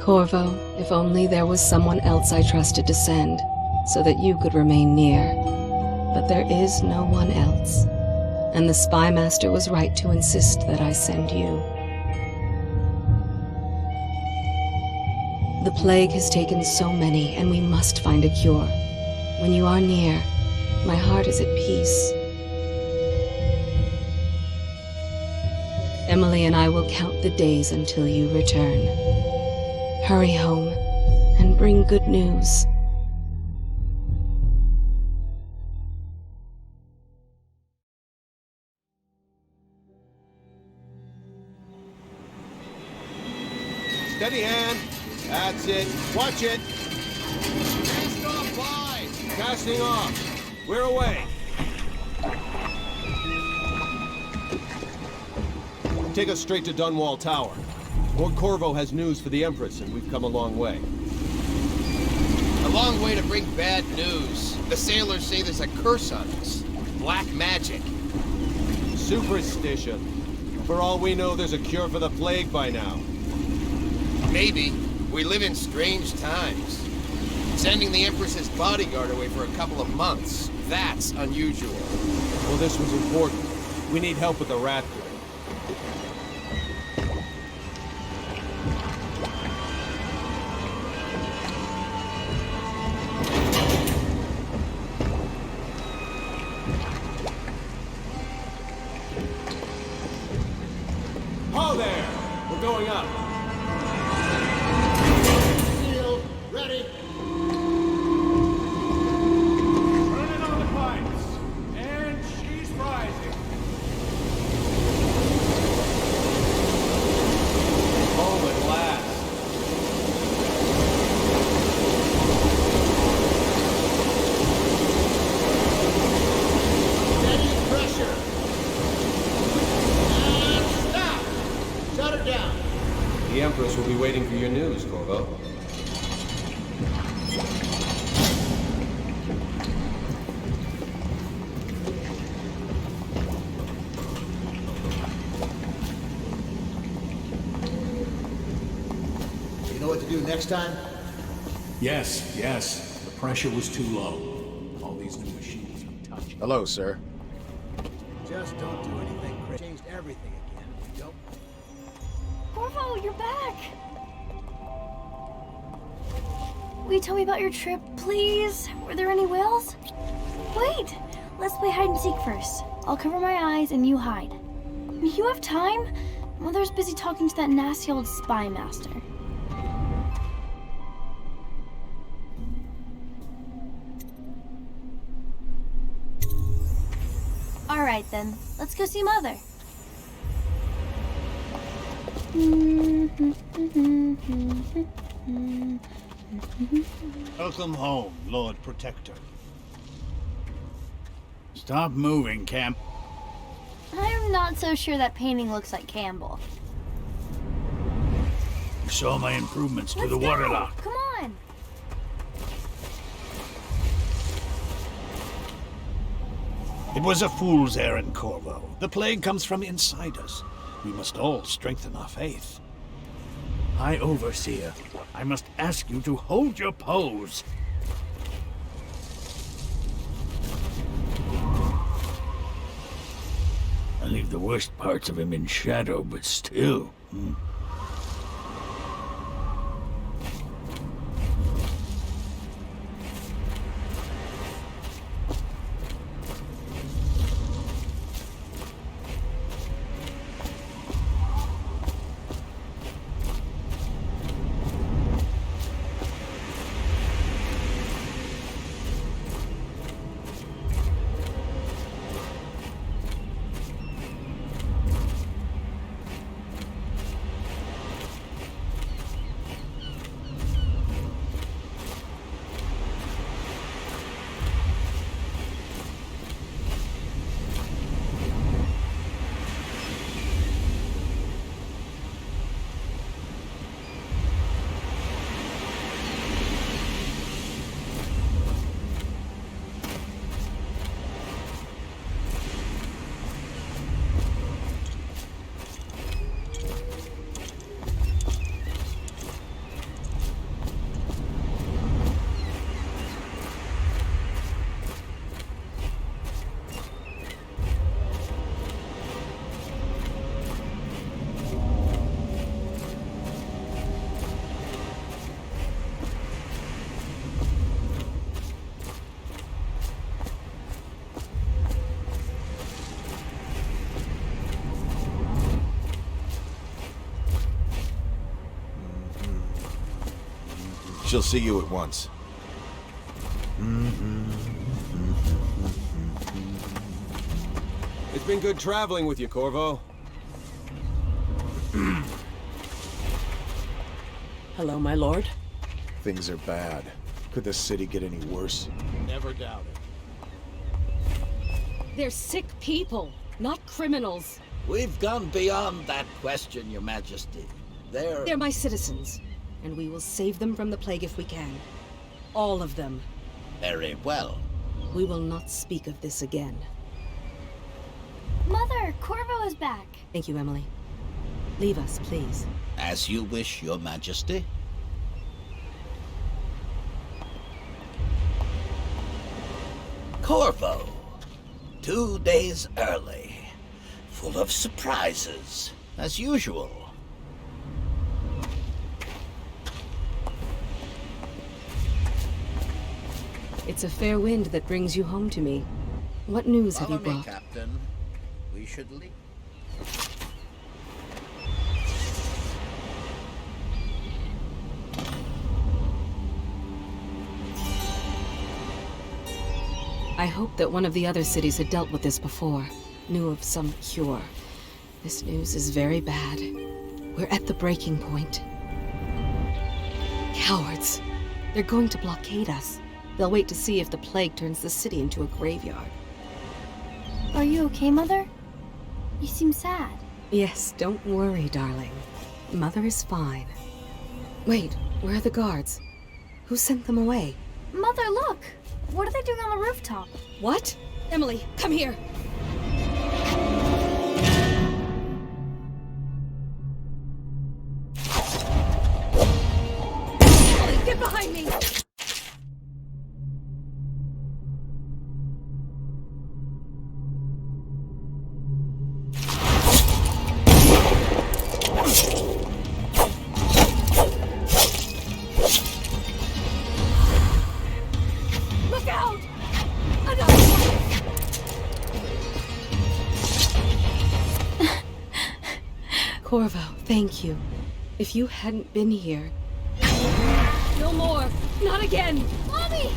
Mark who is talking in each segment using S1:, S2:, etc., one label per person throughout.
S1: Corvo, if only there was someone else I trusted to send, so that you could remain near. But there is no one else, and the Spy Master was right to insist that I send you. The plague has taken so many, and we must find a cure. When you are near, my heart is at peace. Emily and I will count the days until you return. Hurry home and bring good news.
S2: Steady hand. That's it. Watch it. Cast off by. Casting off. We're away. Take us straight to Dunwall Tower. Lord Corvo has news for the Empress, and we've come a long way.
S3: A long way to bring bad news. The sailors say there's a curse on us. Black magic.
S2: Superstition. For all we know, there's a cure for the plague by now.
S3: Maybe. We live in strange times. Sending the Empress's bodyguard away for a couple of months. That's unusual.
S2: Well, this was important. We need help with the rat plague. Ho there! We're going up. Sealed. Ready.
S4: Turning on the pipes. And she's rising.
S2: Home at last. Steady pressure. And stop! Shut her down. The Empress will be waiting for your news, Corvo.
S5: You know what to do next time?
S4: Yes, yes. The pressure was too low. All these new machines are touched.
S3: Hello, sir.
S5: Just don't do anything crazy. Changed everything again. Don't.
S6: Corvo, you're back! Will you tell me about your trip, please? Were there any whales? Wait! Let's play hide and seek first. I'll cover my eyes and you hide. You have time? Mother's busy talking to that nasty old spy master. Alright then, let's go see Mother.
S7: Welcome home, Lord Protector. Stop moving, Camp.
S6: I'm not so sure that painting looks like Campbell.
S7: You saw my improvements to
S6: Let's
S7: the
S6: go.
S7: waterlock.
S6: Come on!
S7: It was a fool's errand, Corvo. The plague comes from inside us. We must all strengthen our faith. High Overseer, I must ask you to hold your pose. I leave the worst parts of him in shadow, but still.
S2: She'll see you at once. It's been good traveling with you, Corvo.
S8: Hello, my lord.
S2: Things are bad. Could the city get any worse?
S5: Never doubt it.
S1: They're sick people, not criminals.
S9: We've gone beyond that question, Your Majesty.
S1: They're my citizens, and we will save them from the plague if we can. All of them.
S9: Very well.
S1: We will not speak of this again.
S6: Mother, Corvo is back.
S1: Thank you, Emily. Leave us, please.
S9: As you wish, Your Majesty. Corvo. 2 days early. Full of surprises, as usual.
S1: It's a fair wind that brings you home to me. What news have you
S9: Follow me,
S1: brought?
S9: Captain. We should leave.
S1: I hoped that one of the other cities had dealt with this before, knew of some cure. This news is very bad. We're at the breaking point. Cowards. They're going to blockade us. They'll wait to see if the plague turns the city into a graveyard.
S6: Are you okay, Mother? You seem sad.
S1: Yes, don't worry, darling. Mother is fine. Wait, where are the guards? Who sent them away?
S6: Mother, look! What are they doing on the rooftop?
S1: What? Emily, come here! Emily, get behind me! Look out! Another one! Corvo, thank you. If you hadn't been here... No more! Not again! Mommy!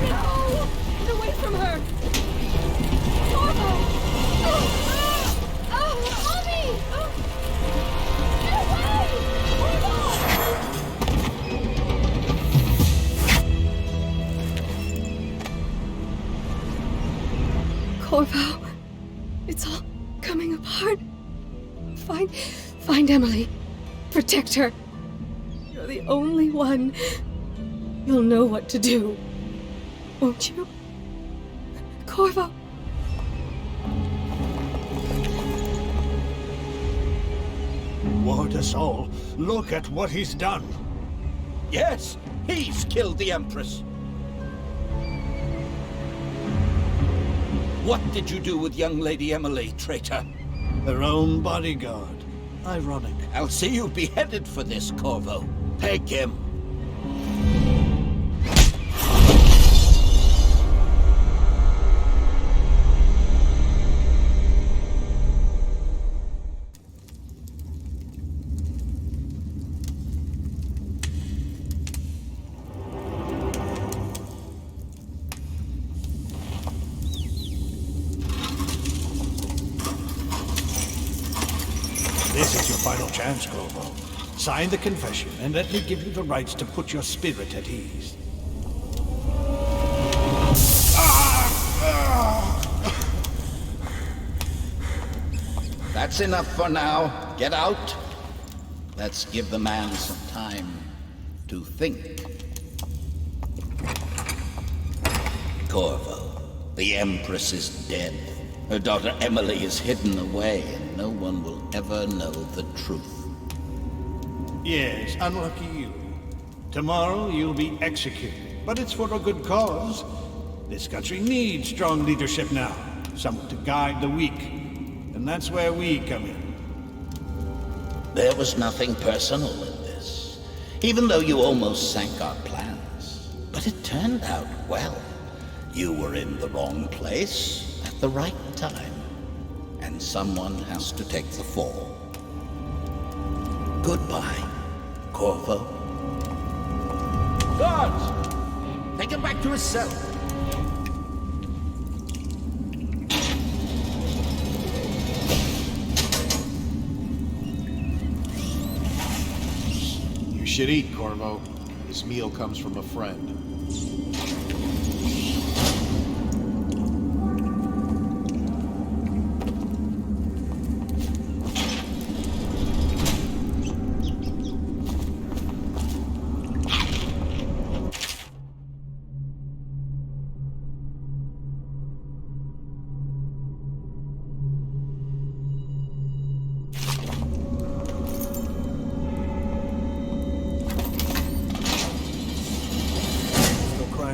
S1: No! Get away from her! Corvo! Mommy! Get away! Corvo, it's all coming apart. Find Emily. Protect her. You're the only one. You'll know what to do. Won't you? Corvo.
S7: Ward us all. Look at what he's done.
S9: Yes, he's killed the Empress. What did you do with young Lady Emily, traitor?
S7: Her own bodyguard. Ironic.
S9: I'll see you beheaded for this, Corvo. Peg him.
S7: This is your final chance, Corvo. Sign the confession, and let me give you the rights to put your spirit at ease.
S9: That's enough for now. Get out. Let's give the man some time to think. Corvo, the Empress is dead. Her daughter Emily is hidden away, and no one will ever know the truth.
S7: Yes, unlucky you. Tomorrow you'll be executed, but it's for a good cause. This country needs strong leadership now, someone to guide the weak, and that's where we come in.
S9: There was nothing personal in this, even though you almost sank our plans. But it turned out well. You were in the wrong place at the right time, and someone has to take the fall. Goodbye, Corvo.
S8: Guards! Take him back to his cell.
S2: You should eat, Corvo. This meal comes from a friend.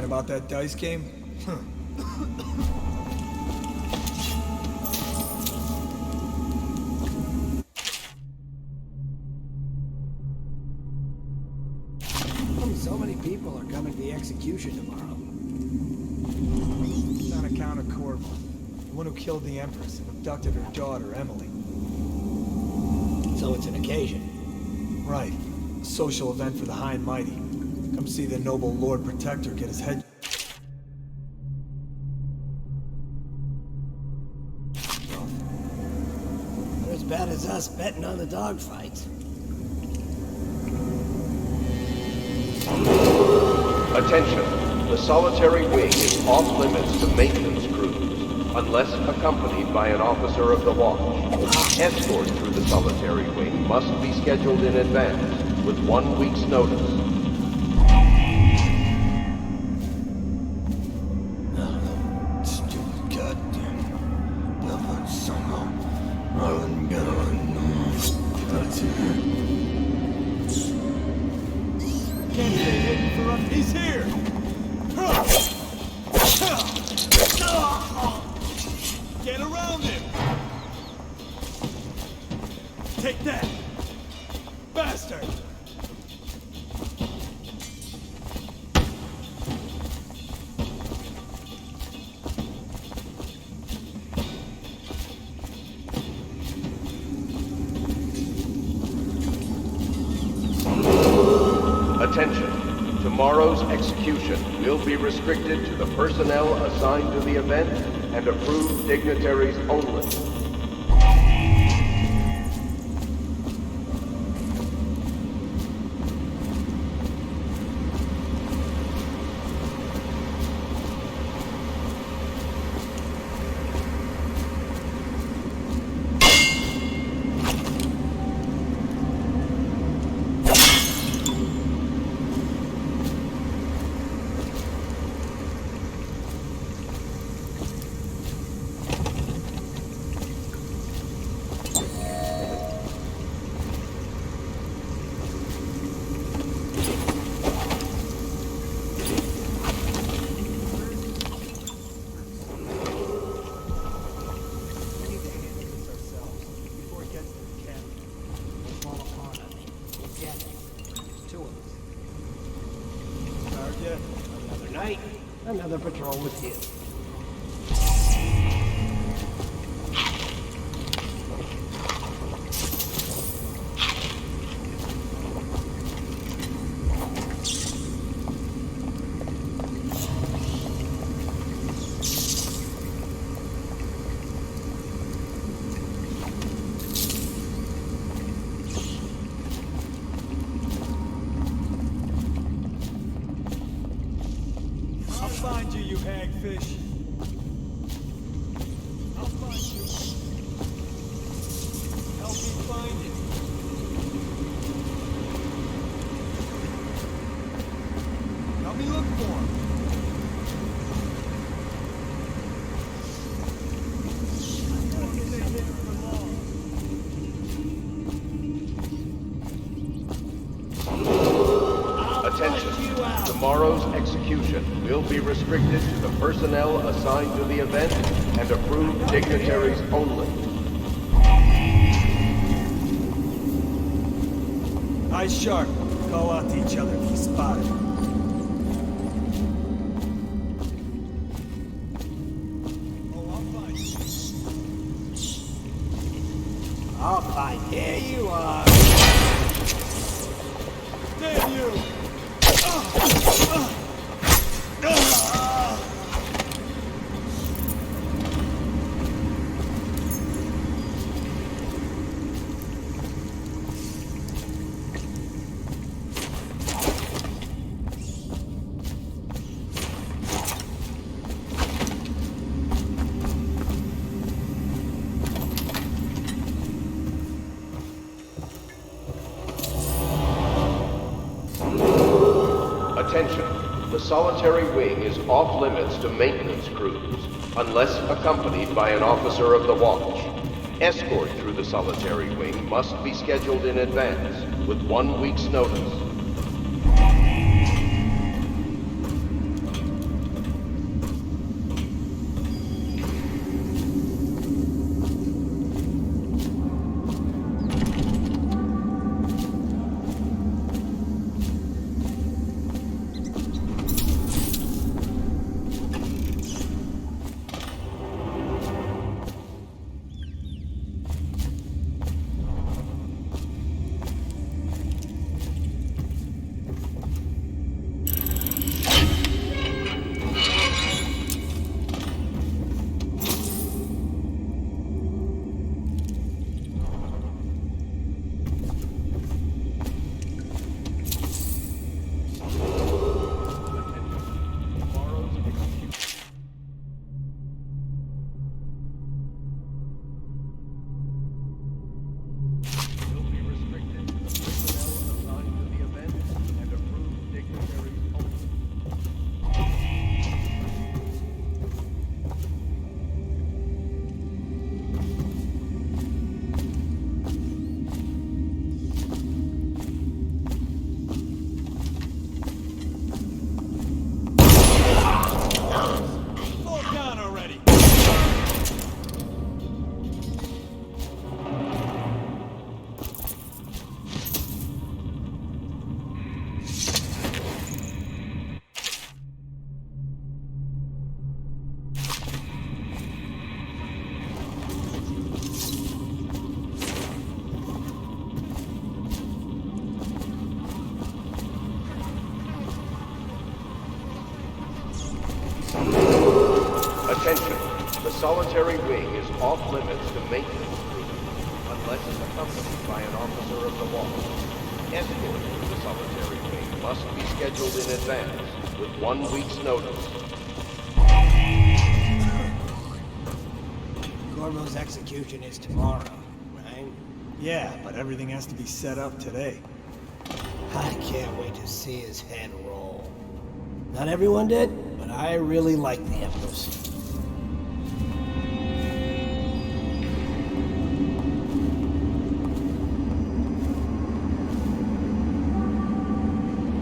S5: About that dice game? Huh. So many people are coming to the execution tomorrow. It's on account of Corvo, the one who killed the Empress and abducted her daughter, Emily.
S8: So it's an occasion.
S5: Right. A social event for the high and mighty. Come see the noble Lord Protector get his head...
S8: Not as bad as us betting on the dogfights.
S10: Attention! The solitary wing is off limits to maintenance crews, unless accompanied by an officer of the watch. Escort through the solitary wing must be scheduled in advance, with 1 week's notice.
S5: He's here! Get around him! Take that! Bastard!
S10: Attention! Tomorrow's execution will be restricted to the personnel assigned to the event and approved dignitaries only.
S8: Another night, another patrol with you.
S5: Find you, you hagfish. I'll find you. Help me find it. Help me look for him.
S10: Attention. Tomorrow's execution will be restricted to the personnel assigned to the event and approved dignitaries only.
S5: Eyes sharp. Call out to each other if you spot it.
S8: I'll find. Here you are.
S5: Damn you!
S10: Attention. The solitary wing is off limits to maintenance crews, unless accompanied by an officer of the watch. Escort through the solitary wing must be scheduled in advance, with 1 week's notice. Attention. The solitary wing is off limits to maintenance crews, unless accompanied by an officer of the watch. Escort through the solitary wing must be scheduled in advance, with 1 week's notice.
S8: Corvo's execution is tomorrow, right?
S5: Yeah, but everything has to be set up today.
S8: I can't wait to see his head roll. Not everyone did, but I really like the Empress.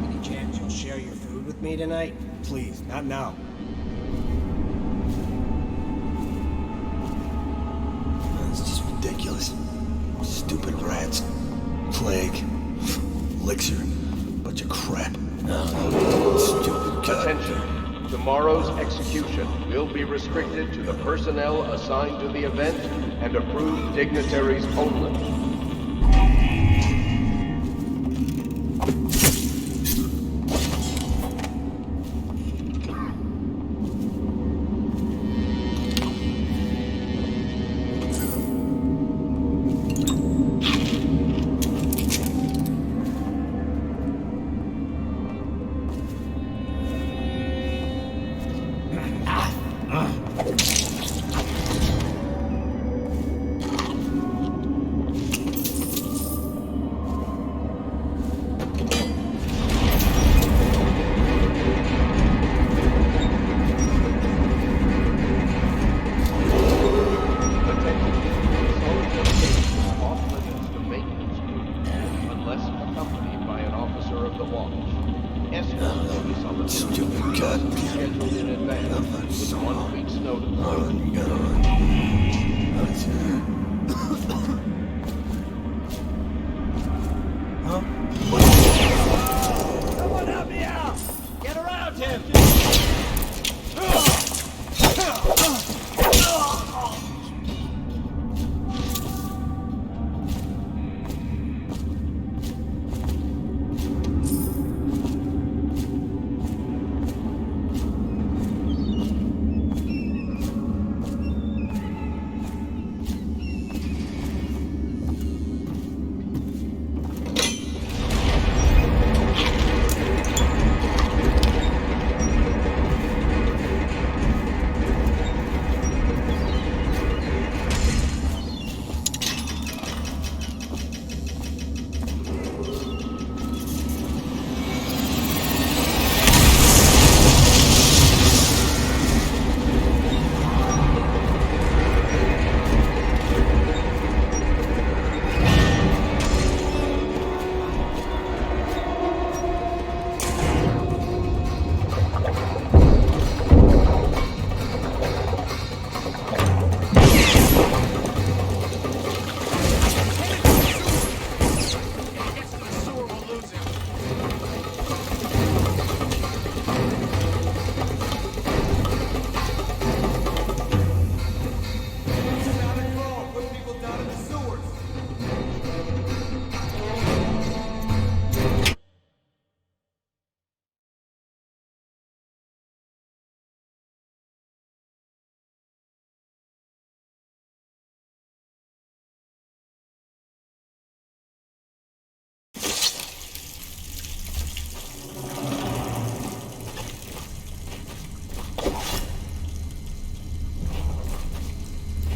S8: Any chance you'll share your food with me tonight?
S5: Please, not now. It's just ridiculous. Stupid rats. Plague. Elixir. Bunch of crap. Stupid god.
S10: Attention. Tomorrow's execution will be restricted to the personnel assigned to the event and approved dignitaries only.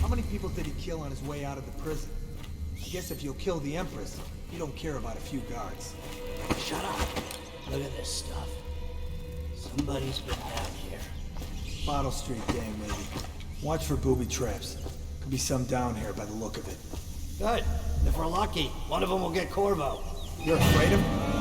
S5: How many people did he kill on his way out of the prison? I guess if you'll kill the Empress, you don't care about a few guards.
S8: Shut up. Look at this stuff. Somebody's been down here.
S5: Bottle Street gang, maybe. Watch for booby traps. Could be some down here by the look of it.
S8: Good. If we're lucky, one of them will get Corvo.
S5: You're afraid of him?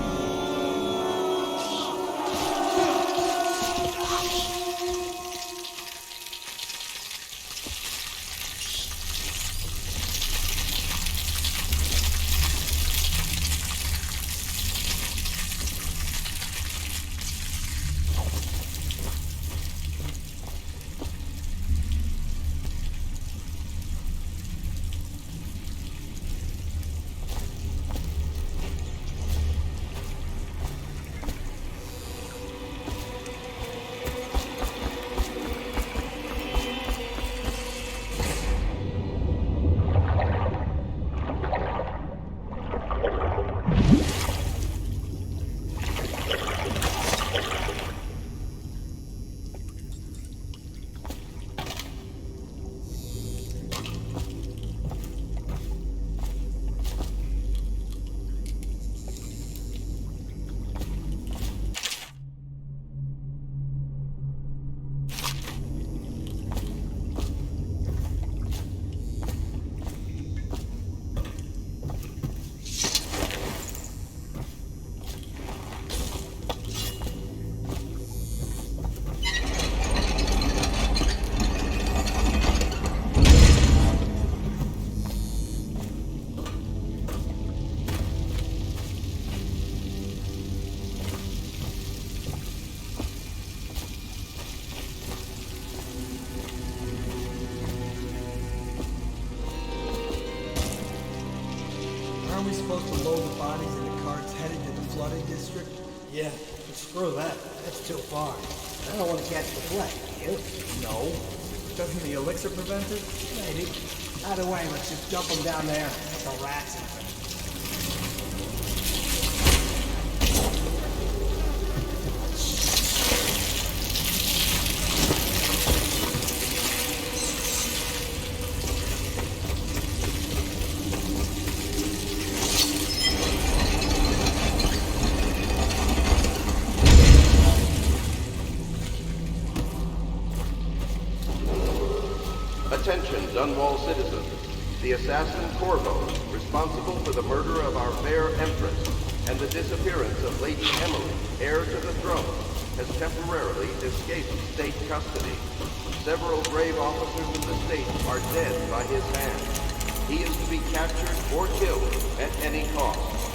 S5: Aren't we supposed to load the bodies into carts headed to the flooded district?
S8: Yeah, but screw that. That's too far. I don't want to catch the plague, you?
S5: No. Doesn't the elixir prevent it?
S8: Maybe. Either way, let's just dump them down there. Let the rats eat them.
S10: Attention, Dunwall citizens. The assassin Corvo, responsible for the murder of our fair Empress and the disappearance of Lady Emily, heir to the throne, has temporarily escaped state custody. Several brave officers of the state are dead by his hand. He is to be captured or killed at any cost.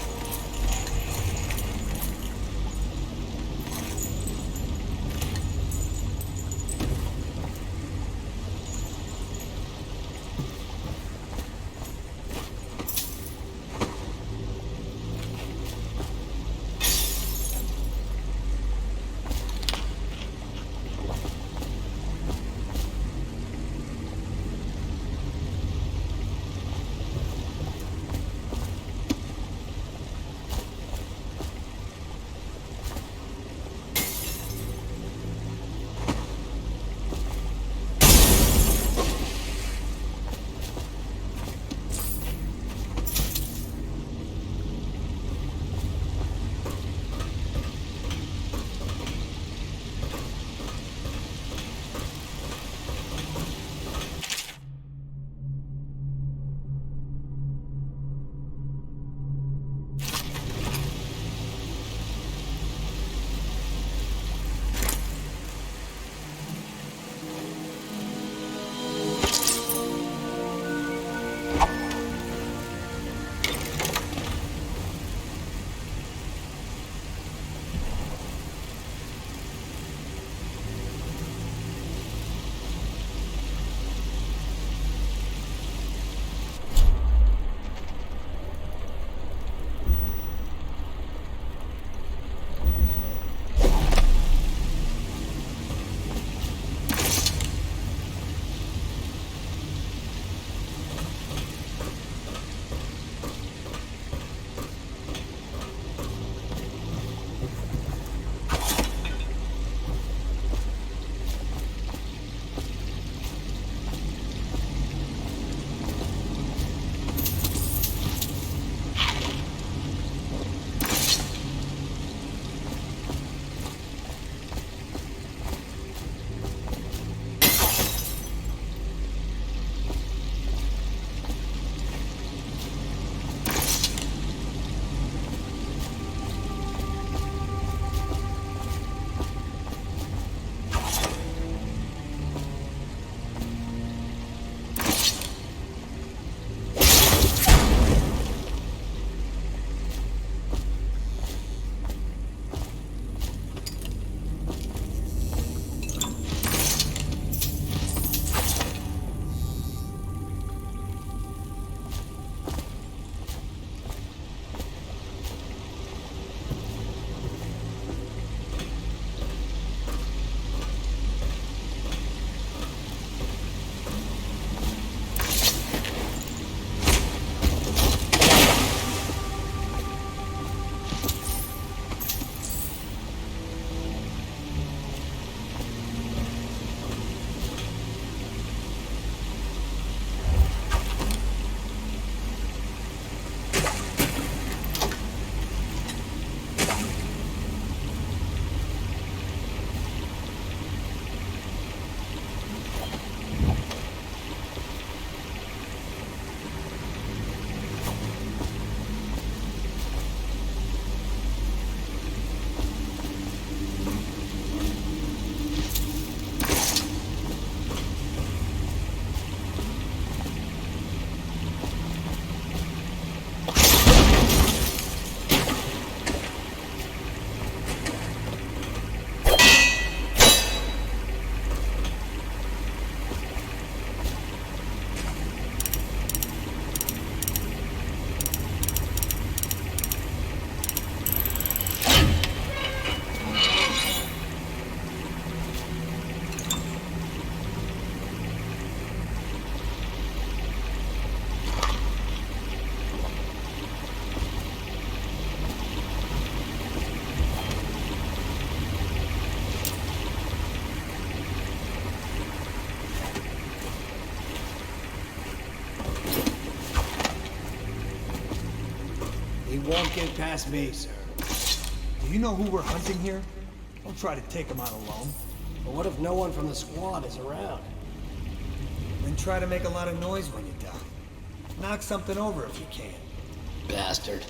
S8: won't get past me, sir.
S5: Do you know who we're hunting here? Don't try to take him out alone.
S8: But what if no one from the squad is around?
S5: Then try to make a lot of noise when you die. Knock something over if you can.
S8: Bastard.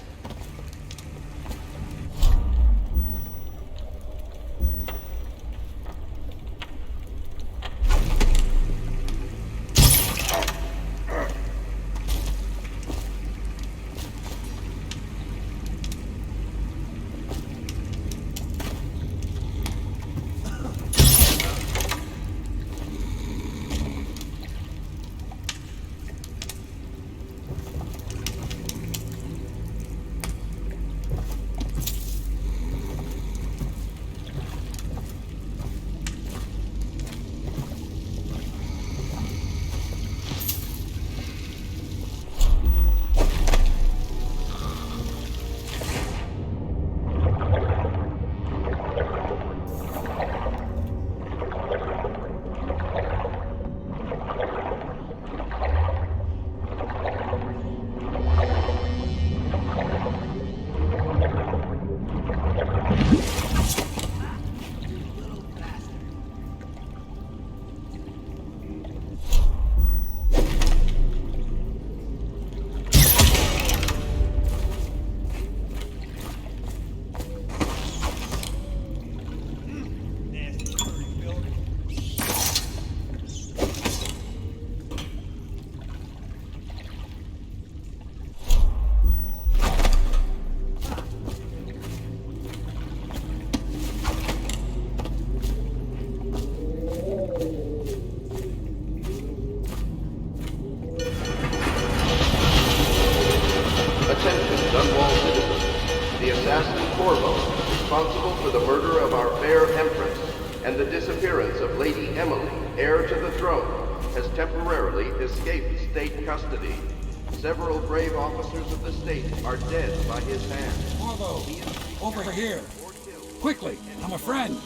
S10: responsible for the murder of our fair Empress and the disappearance of Lady Emily, heir to the throne, has temporarily escaped state custody. Several brave officers of the state are dead by his hand.
S7: Corvo, over here. Quickly, I'm a friend.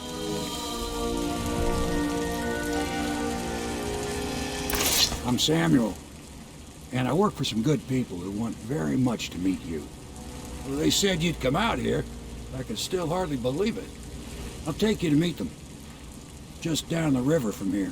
S7: I'm Samuel, and I work for some good people who want very much to meet you. Well, they said you'd come out here. I can still hardly believe it. I'll take you to meet them. Just down the river from here.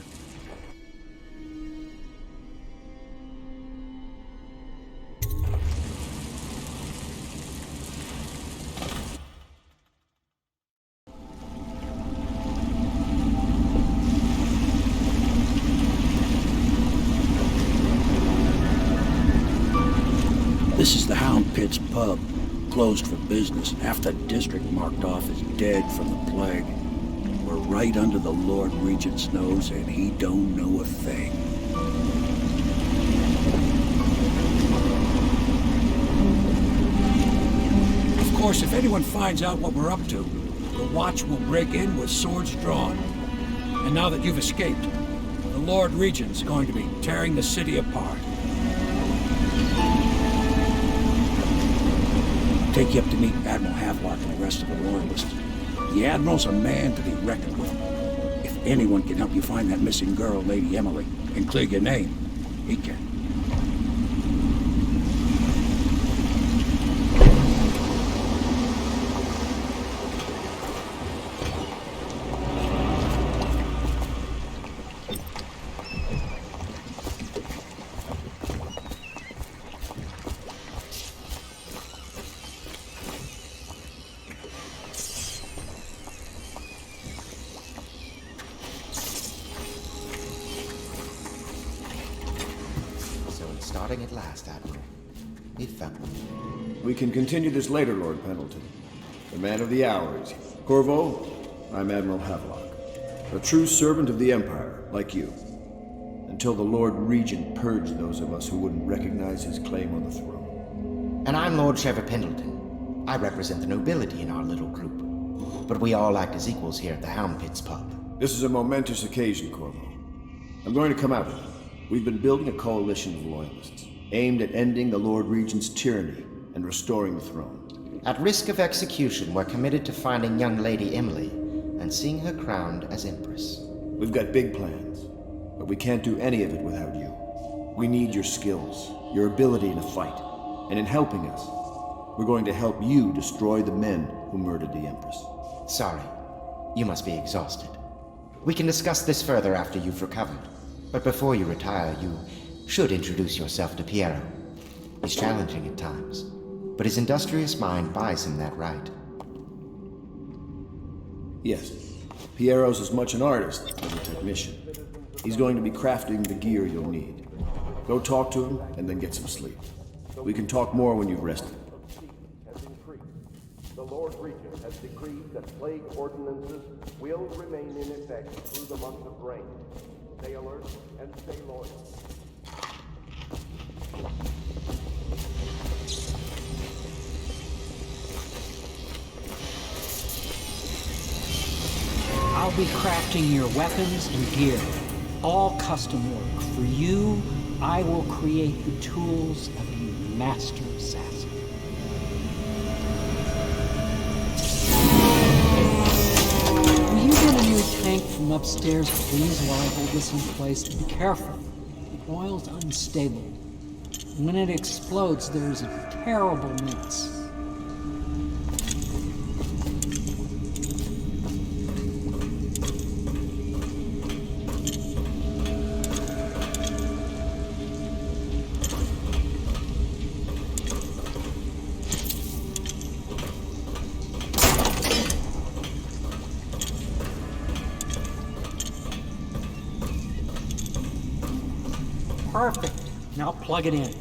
S7: This is the Hound Pit's pub, closed for business, half the district marked off as dead from the plague. We're right under the Lord Regent's nose, and he don't know a thing. Of course, if anyone finds out what we're up to, the Watch will break in with swords drawn. And now that you've escaped, the Lord Regent's going to be tearing the city apart. Take you up to meet Admiral Havelock and the rest of the Loyalists. The Admiral's a man to be reckoned with. If anyone can help you find that missing girl, Lady Emily, and clear your name, he can.
S11: Starting at last, Admiral. We found them.
S2: We can continue this later, Lord Pendleton. The man of the hour is here. Corvo, I'm Admiral Havelock. A true servant of the Empire, like you. Until the Lord Regent purged those of us who wouldn't recognize his claim on the throne.
S11: And I'm Lord Trevor Pendleton. I represent the nobility in our little group. But we all act as equals here at the Hound Pit's pub.
S2: This is a momentous occasion, Corvo. I'm going to come out of it. We've been building a coalition of loyalists, aimed at ending the Lord Regent's tyranny and restoring the throne.
S11: At risk of execution, we're committed to finding young Lady Emily and seeing her crowned as Empress.
S2: We've got big plans, but we can't do any of it without you. We need your skills, your ability in a fight, and in helping us. We're going to help you destroy the men who murdered the Empress.
S11: Sorry. You must be exhausted. We can discuss this further after you've recovered. But before you retire, you should introduce yourself to Piero. He's challenging at times, but his industrious mind buys him that right.
S2: Yes. Piero's as much an artist as a technician. He's going to be crafting the gear you'll need. Go talk to him, and then get some sleep. We can talk more when you've rested.
S10: The Lord Regent has decreed that plague ordinances will remain in effect through the month of rain. Stay alert and stay loyal.
S12: I'll be crafting your weapons and gear, all custom work. For you, I will create the tools of a master assassin. Will you get a new tank from upstairs, please, while I hold this in place? Be careful. The oil's unstable. When it explodes, there's a terrible mess. Perfect. Now plug it in.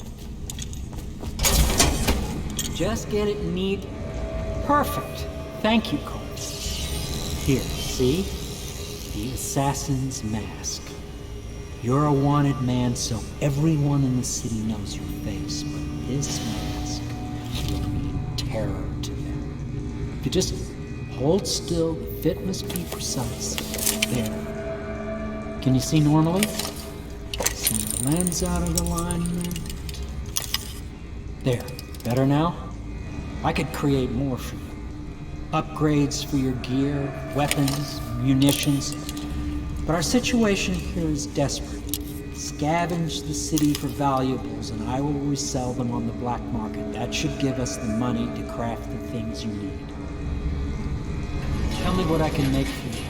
S12: Just get it neat. Perfect. Thank you, Cole. Here, see? The assassin's mask. You're a wanted man, so everyone in the city knows your face, but this mask will mean terror to them. If you just hold still, the fit must be precise. There. Can you see normally? Lens out of alignment. There. Better now? I could create more for you. Upgrades for your gear, weapons, munitions. But our situation here is desperate. Scavenge the city for valuables and I will resell them on the black market. That should give us the money to craft the things you need. Tell me what I can make for you.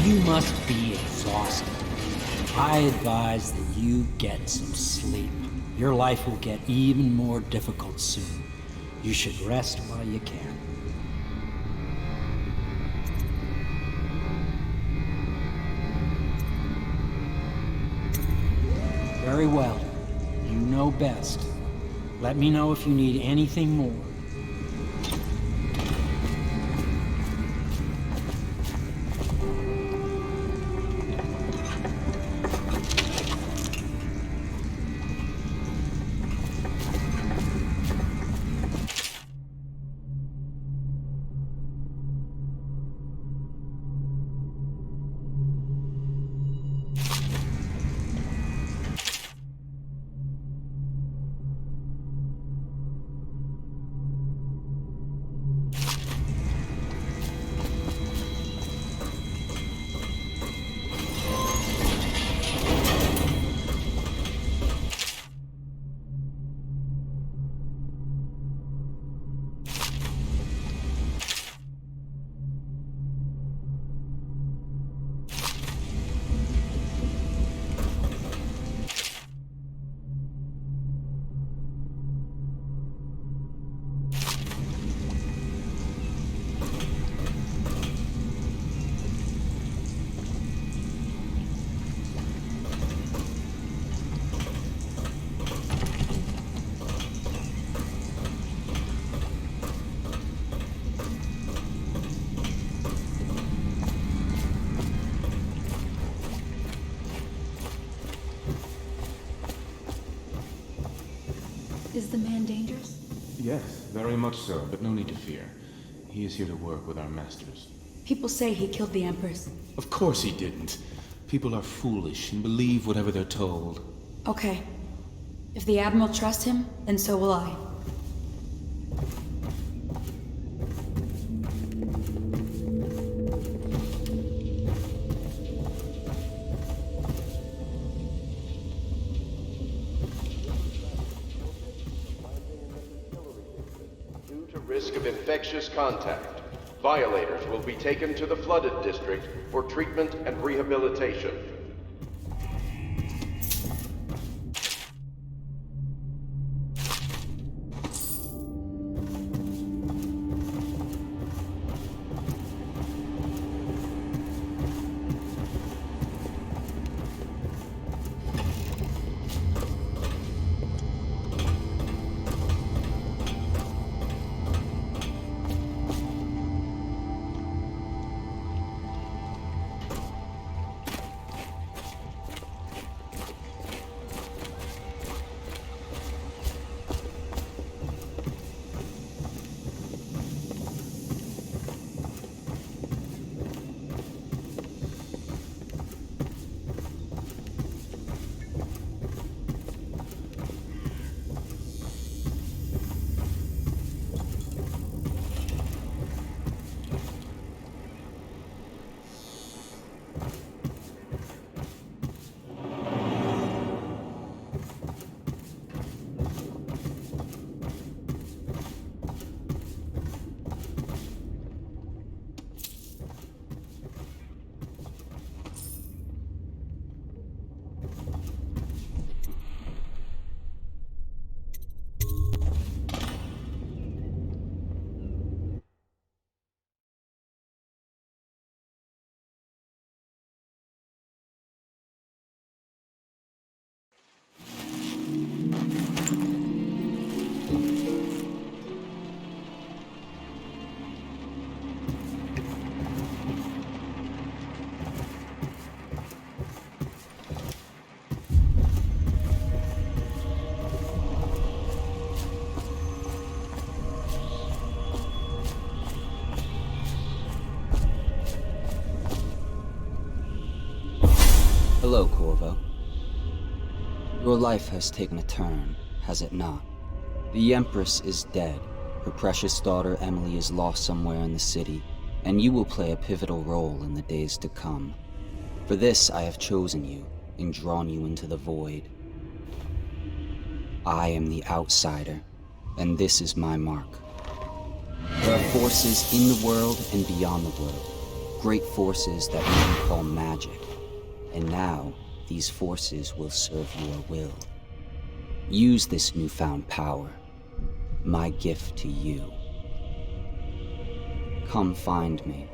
S12: You must be exhausted. I advise that you get some sleep. Your life will get even more difficult soon. You should rest while you can. Very well. You know best. Let me know if you need anything more.
S13: the man dangerous?
S14: Yes, very much so, but no need to fear. He is here to work with our masters.
S13: People say he killed the Empress.
S14: Of course he didn't. People are foolish and believe whatever they're told.
S13: Okay. If the Admiral trusts him, then so will I.
S10: Due to risk of infectious contact, violators will be taken to the flooded district for treatment and rehabilitation.
S15: Hello, Corvo. Your life has taken a turn, has it not? The Empress is dead. Her precious daughter Emily is lost somewhere in the city, and you will play a pivotal role in the days to come. For this, I have chosen you and drawn you into the void. I am the outsider, and this is my mark. There are forces in the world and beyond the world, great forces that men call magic. And now, these forces will serve your will. Use this newfound power, my gift to you. Come find me.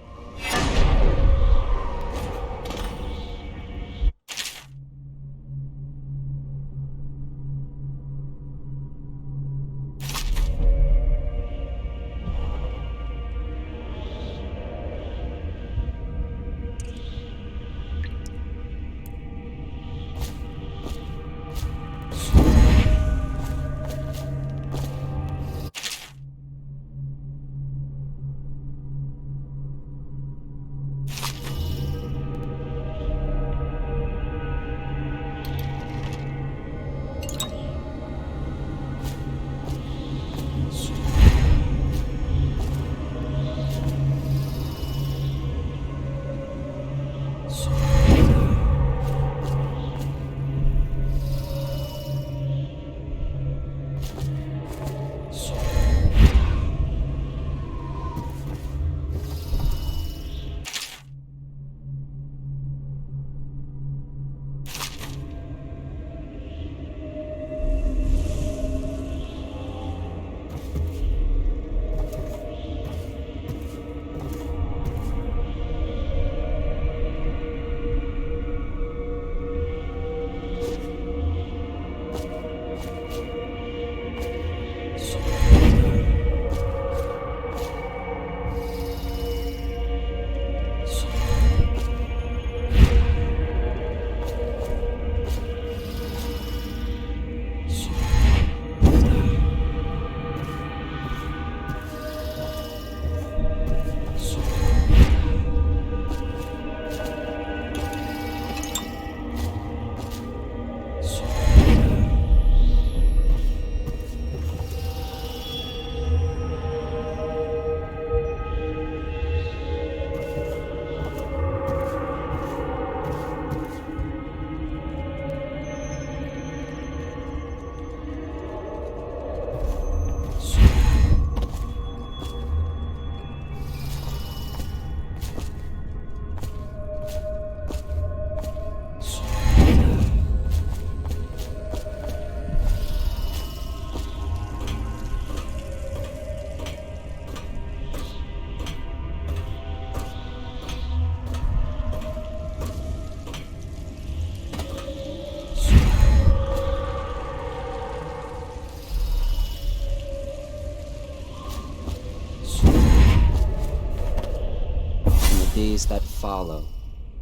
S15: days that follow,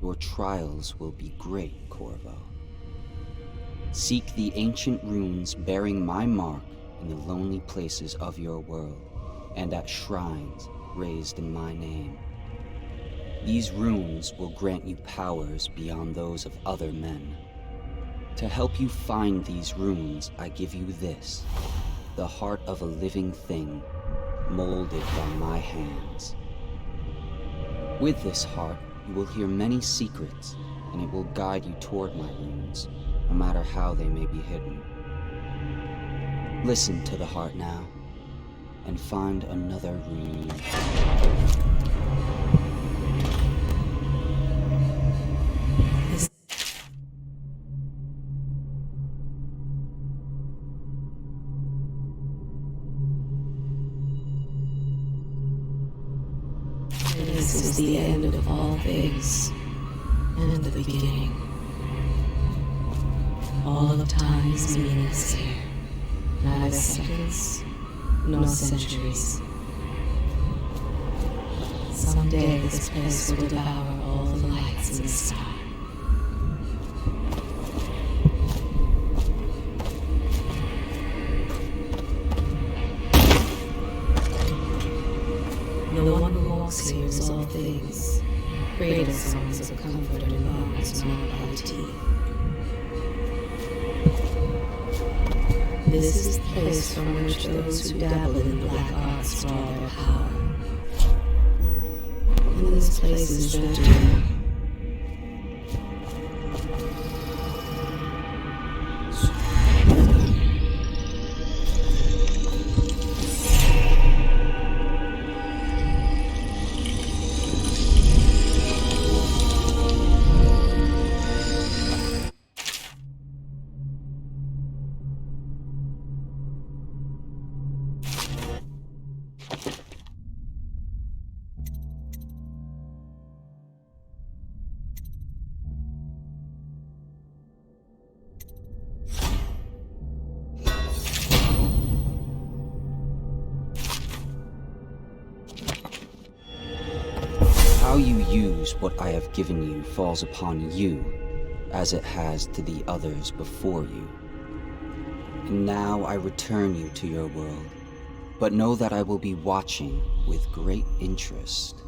S15: your trials will be great, Corvo. Seek the ancient runes bearing my mark in the lonely places of your world, and at shrines raised in my name. These runes will grant you powers beyond those of other men. To help you find these runes, I give you this, the heart of a living thing, molded by my hands. With this heart, you will hear many secrets, and it will guide you toward my runes, no matter how they may be hidden. Listen to the heart now, and find another rune.
S1: This is the end of all things, and the beginning. All of time is meaningless here. Neither seconds, nor centuries. Someday this place will devour all the lights in the sky. The one who walks here is all things. Created songs of comfort and bonds marked by tive. This is the place from which those who dabble in black arts draw their power. And this place is their doom.
S15: How you use what I have given you falls upon you, as it has to the others before you. And now I return you to your world, but know that I will be watching with great interest.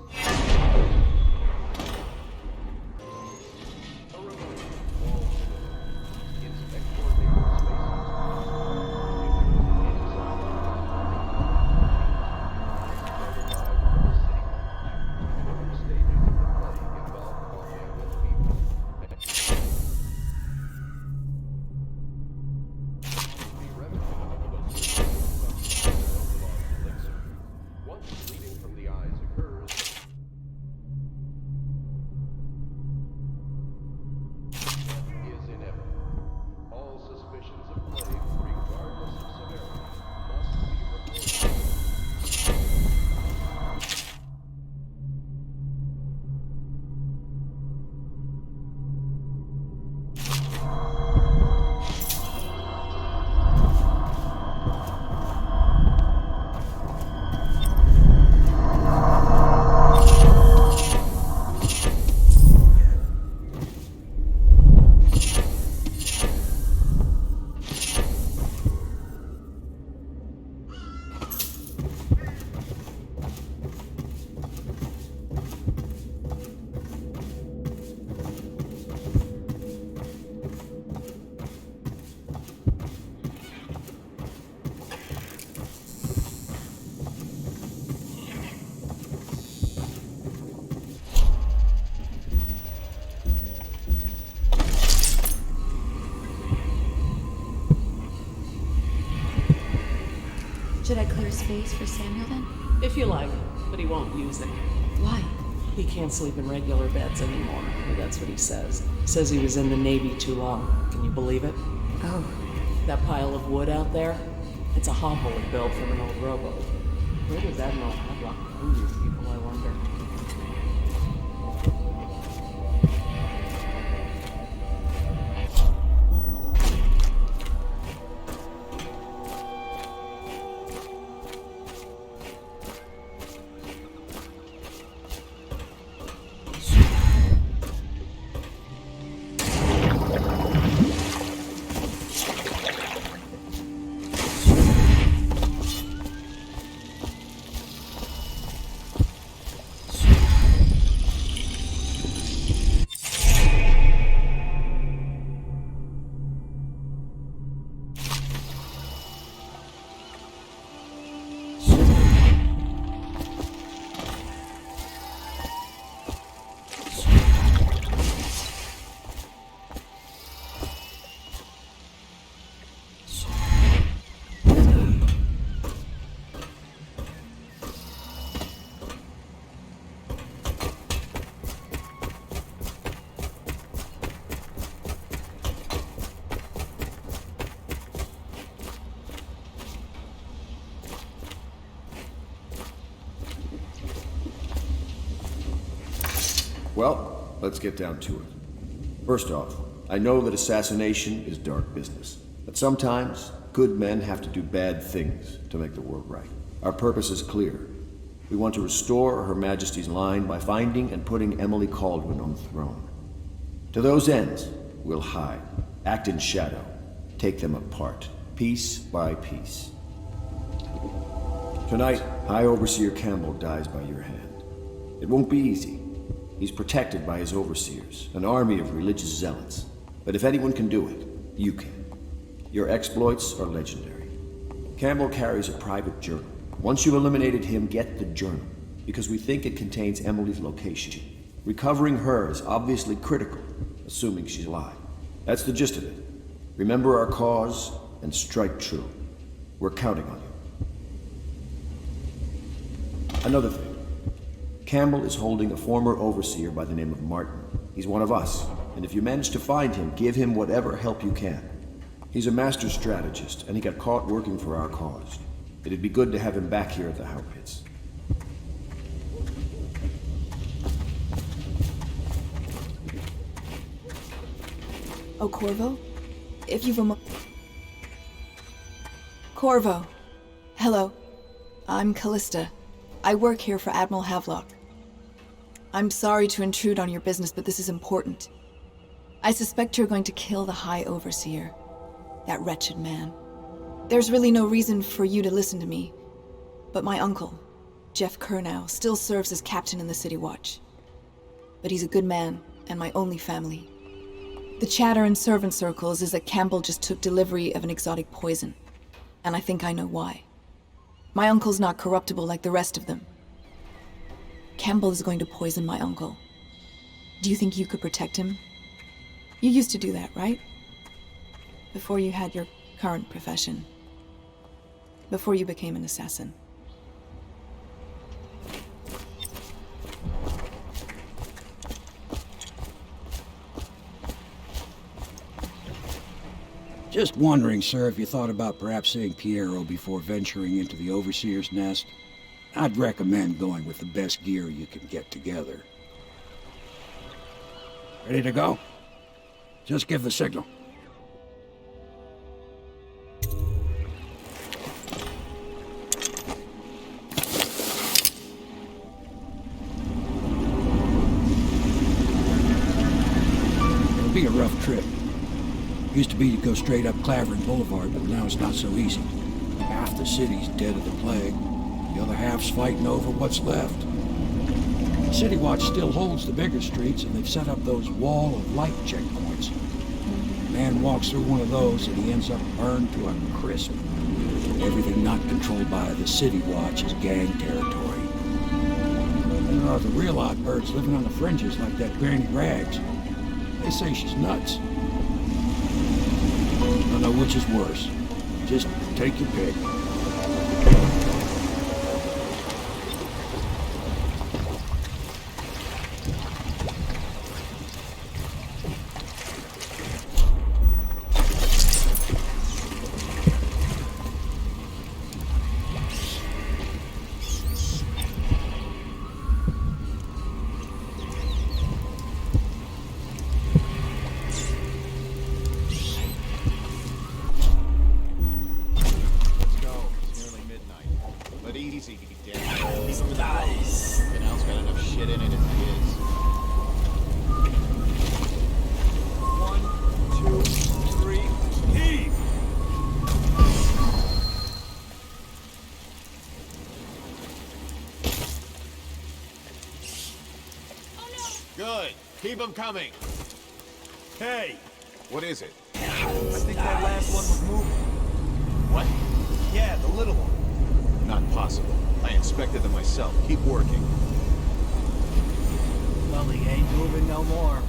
S13: Should I clear space for Samuel then?
S16: If you like, but he won't use it.
S13: Why?
S16: He can't sleep in regular beds anymore, or that's what he says. Says he was in the Navy too long. Can you believe it?
S13: Oh.
S16: That pile of wood out there? It's a hovel he built from an old rowboat. Where does Admiral Havelock bring these people, I wonder?
S2: Well, let's get down to it. First off, I know that assassination is dark business, but sometimes good men have to do bad things to make the world right. Our purpose is clear. We want to restore Her Majesty's line by finding and putting Emily Kaldwin on the throne. To those ends, we'll hide, act in shadow, take them apart, piece by piece. Tonight, High Overseer Campbell dies by your hand. It won't be easy. He's protected by his overseers, an army of religious zealots. But if anyone can do it, you can. Your exploits are legendary. Campbell carries a private journal. Once you've eliminated him, get the journal, because we think it contains Emily's location. Recovering her is obviously critical, assuming she's alive. That's the gist of it. Remember our cause and strike true. We're counting on you. Another thing. Campbell is holding a former overseer by the name of Martin. He's one of us, and if you manage to find him, give him whatever help you can. He's a master strategist, and he got caught working for our cause. It'd be good to have him back here at the How Pits.
S13: Oh, Corvo? If you've Corvo. Hello. I'm Callista. I work here for Admiral Havelock. I'm sorry to intrude on your business, but this is important. I suspect you're going to kill the High Overseer. That wretched man. There's really no reason for you to listen to me, but my uncle, Jeff Kernow, still serves as captain in the City Watch. But he's a good man, and my only family. The chatter in servant circles is that Campbell just took delivery of an exotic poison, and I think I know why. My uncle's not corruptible like the rest of them. Campbell is going to poison my uncle. Do you think you could protect him? You used to do that, right? Before you had your current profession. Before you became an assassin.
S17: Just wondering, sir, if you thought about perhaps seeing Piero before venturing into the Overseer's nest. I'd recommend going with the best gear you can get together. Ready to go? Just give the signal. It'll be a rough trip. Used to be to go straight up Clavering Boulevard, but now it's not so easy. Half the city's dead of the plague. The other half's fighting over what's left. City Watch still holds the bigger streets, and they've set up those wall of light checkpoints. A man walks through one of those, and he ends up burned to a crisp. Everything not controlled by the City Watch is gang territory. And there are the real odd birds living on the fringes like that Granny Rags. They say she's nuts. I don't know which is worse. Just take your pick.
S3: Good. Keep them coming.
S5: Hey!
S3: What is it?
S5: I think that last one was moving.
S3: What?
S5: Yeah, the little one.
S3: Not possible. I inspected them myself. Keep working.
S5: Well, he ain't moving no more.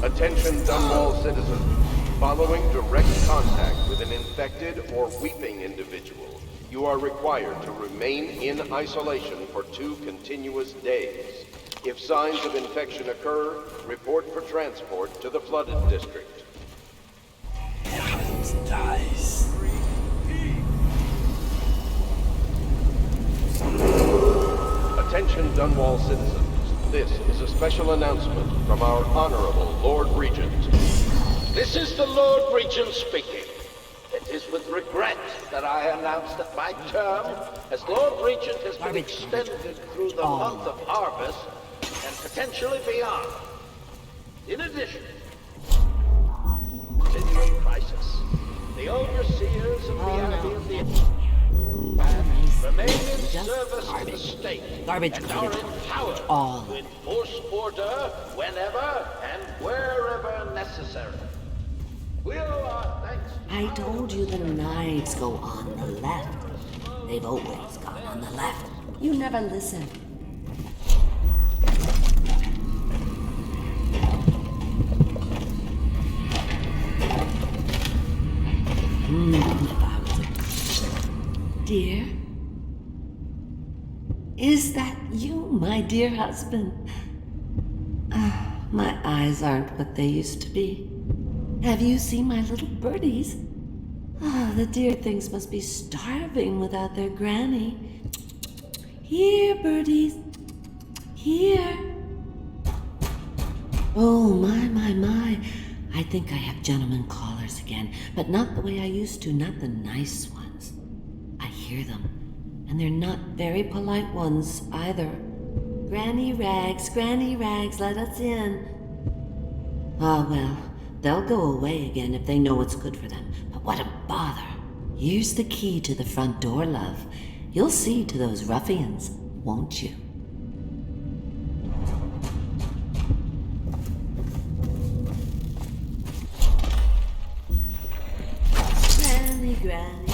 S10: Attention Dunwall citizens. Following direct contact with an infected or weeping individual, you are required to remain in isolation for 2 continuous days. If signs of infection occur, report for transport to the flooded district.
S8: Dice.
S10: Attention Dunwall citizens. This is a special announcement from our Honorable Lord Regent.
S9: This is the Lord Regent speaking. It is with regret that I announce that my term as Lord Regent has been extended through the month of harvest and potentially beyond. In addition, continuing crisis. The overseers of the Abbey of the remain in service to the state and are empowered to enforce order whenever and wherever necessary. We owe our thanks.
S18: I told you the knives go on the left. They've always gone on the left. You never listen. Dear? Is that you, my dear husband? My eyes aren't what they used to be. Have you seen my little birdies? The dear things must be starving without their granny. Here, birdies. Here. Oh, my. I think I have gentlemen callers again, but not the way I used to, not the nice ones. I hear them, and they're not very polite ones either. Granny Rags, let us in. Oh, well, they'll go away again if they know what's good for them, but what a bother. Here's the key to the front door, love. You'll see to those ruffians, won't you? Granny.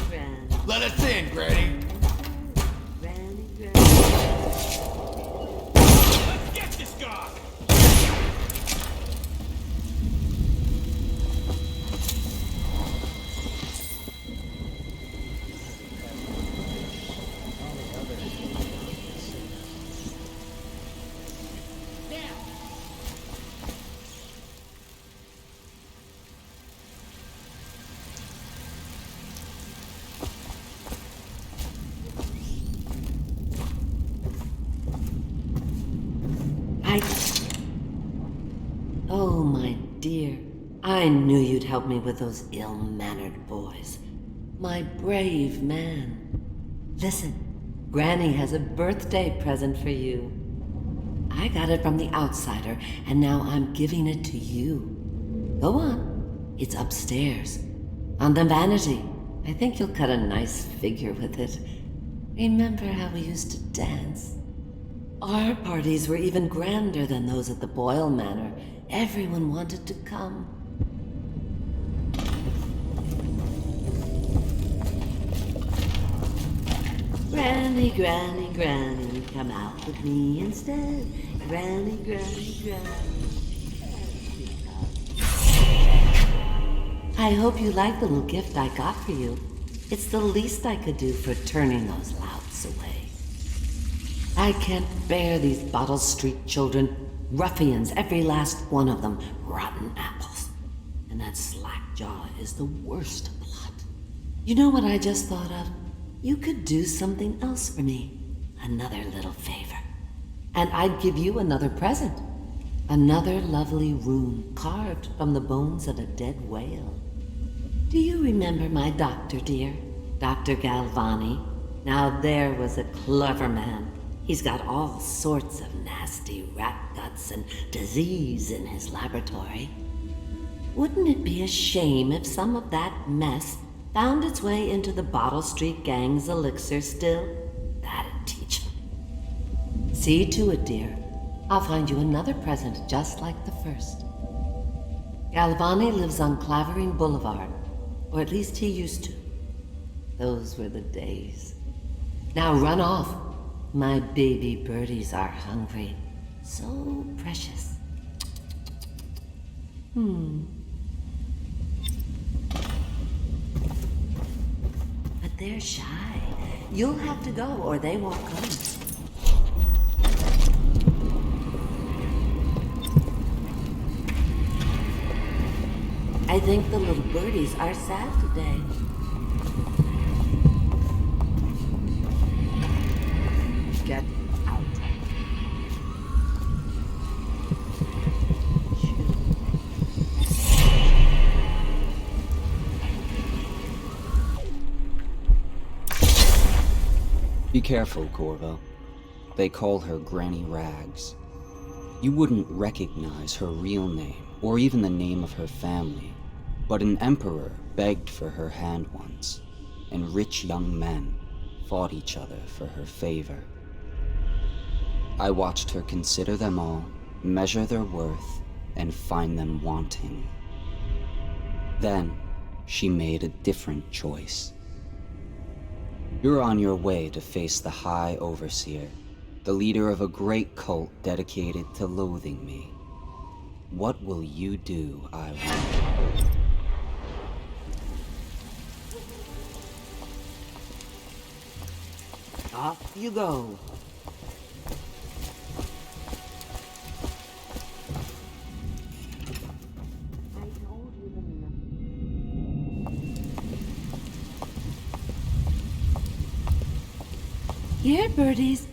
S3: Let us in, Granny.
S18: Granny.
S3: Let's get this guy.
S18: Oh, my dear. I knew you'd help me with those ill-mannered boys. My brave man. Listen, Granny has a birthday present for you. I got it from the outsider, and now I'm giving it to you. Go on. It's upstairs. On the vanity. I think you'll cut a nice figure with it. Remember how we used to dance? Our parties were even grander than those at the Boyle Manor. Everyone wanted to come. Granny, come out with me instead. Granny. I hope you like the little gift I got for you. It's the least I could do for turning those louts away. I can't bear these Bottle Street children. Ruffians, every last one of them. Rotten apples. And that slack-jaw is the worst of the lot. You know what I just thought of? You could do something else for me. Another little favor. And I'd give you another present. Another lovely rune carved from the bones of a dead whale. Do you remember my doctor, dear? Dr. Galvani? Now there was a clever man. He's got all sorts of nasty rat guts and disease in his laboratory. Wouldn't it be a shame if some of that mess found its way into the Bottle Street Gang's elixir still? That'd teach them. See to it, dear. I'll find you another present just like the first. Galvani lives on Clavering Boulevard, or at least he used to. Those were the days. Now run off. My baby birdies are hungry. So precious. But they're shy. You'll have to go or they won't come. I think the little birdies are sad today. Get out.
S15: Be careful, Corvo. They call her Granny Rags. You wouldn't recognize her real name, or even the name of her family, but an emperor begged for her hand once, and rich young men fought each other for her favor. I watched her consider them all, measure their worth, and find them wanting. Then, she made a different choice. You're on your way to face the High Overseer, the leader of a great cult dedicated to loathing me. What will you do, I wonder?
S18: Off you go. Here, birdies.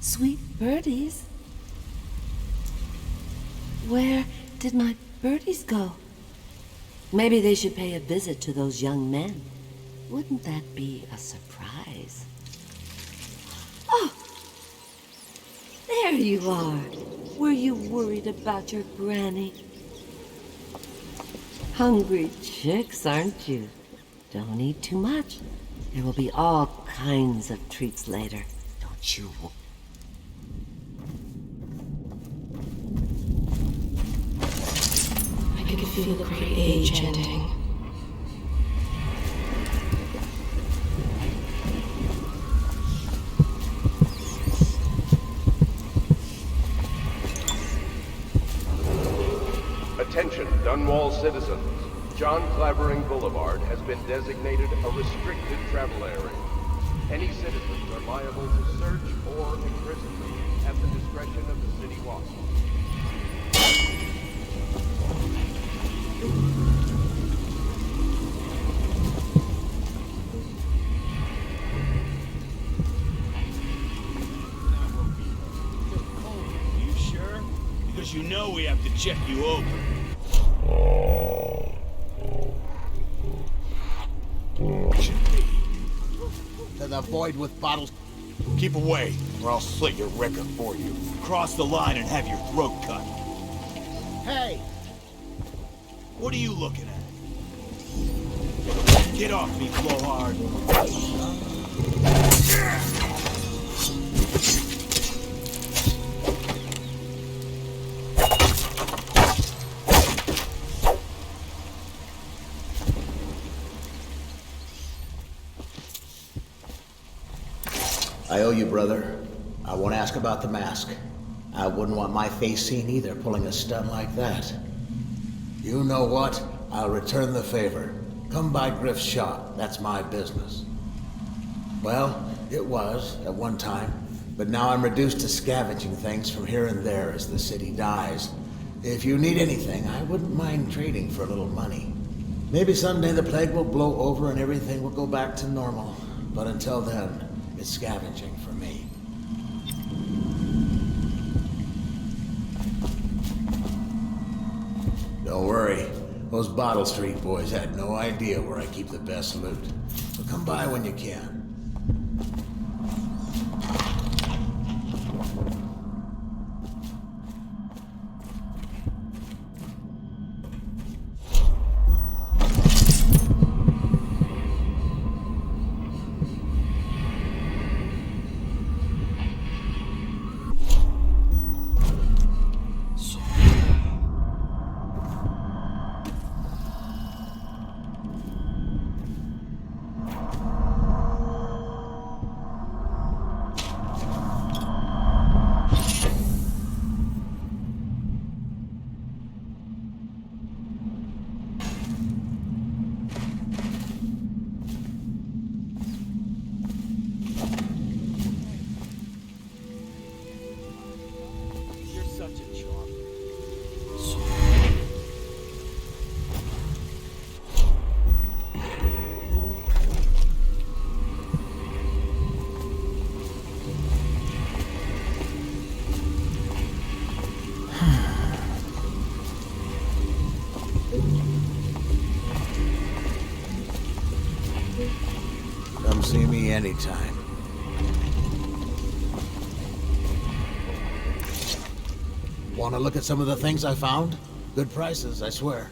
S18: Sweet birdies. Where did my birdies go? Maybe they should pay a visit to those young men. Wouldn't that be a surprise? Oh! There you are. Were you worried about your granny? Hungry chicks, aren't you? Don't eat too much. There will be all kinds of treats later. Don't you?
S1: I could feel the great age ending.
S10: Attention, Dunwall citizens. John Clavering Boulevard has been designated a restricted travel area. Any citizens are liable to search or imprisonment at the discretion of the city watch.
S19: You sure? Because you know we have to check you over.
S7: To the void with bottles. Keep away, or I'll slit your record for you.
S19: Cross the line and have your throat cut.
S7: Hey!
S19: What are you looking at? Get off me, blowhard.
S8: I owe you, brother. I won't ask about the mask. I wouldn't want my face seen either, pulling a stunt like that. You know what? I'll return the favor. Come by Griff's shop. That's my business. Well, it was, at one time, but now I'm reduced to scavenging things from here and there as the city dies. If you need anything, I wouldn't mind trading for a little money. Maybe someday the plague will blow over and everything will go back to normal. But until then, it's scavenging for me. Don't worry. Those Bottle Street boys had no idea where I keep the best loot. So come by when you can. anytime. Want to look at some of the things I found? Good prices, I swear.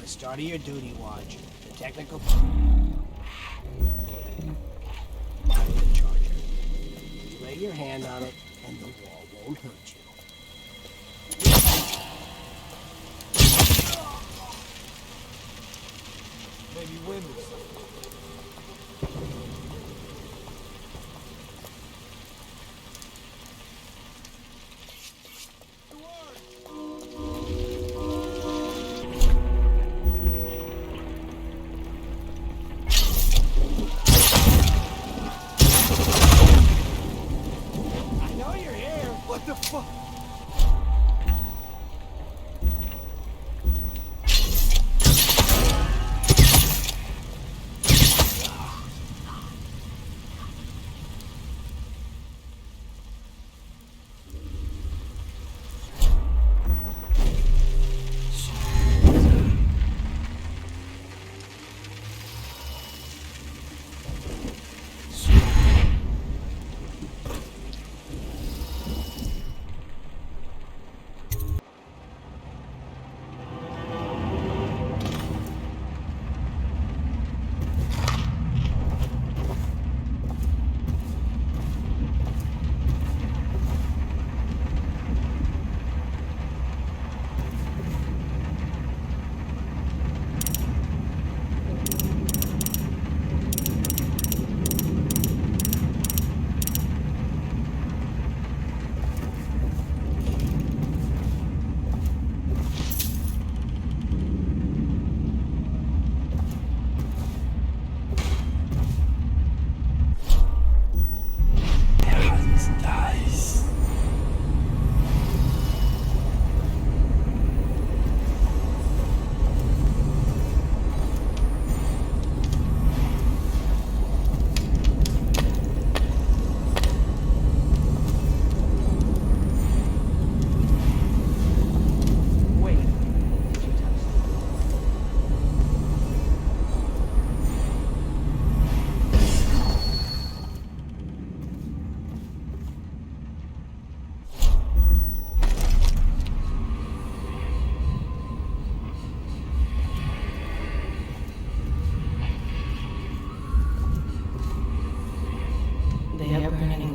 S20: Start of your duty watch. The technical model the charger. You lay your hand on it, and the wall won't hurt you. Maybe wind or something.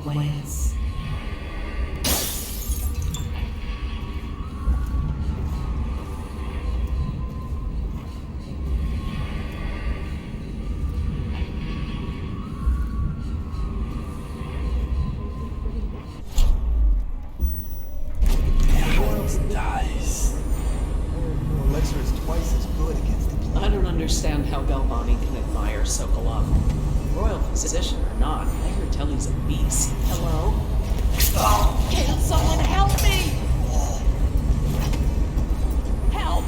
S1: ways.
S5: Elixir is twice as good against the
S16: I don't understand how Galvani can admire Sokolov. royal physician or not, I hear Telly's a beast. Hello?
S21: Oh, can someone help me? Help!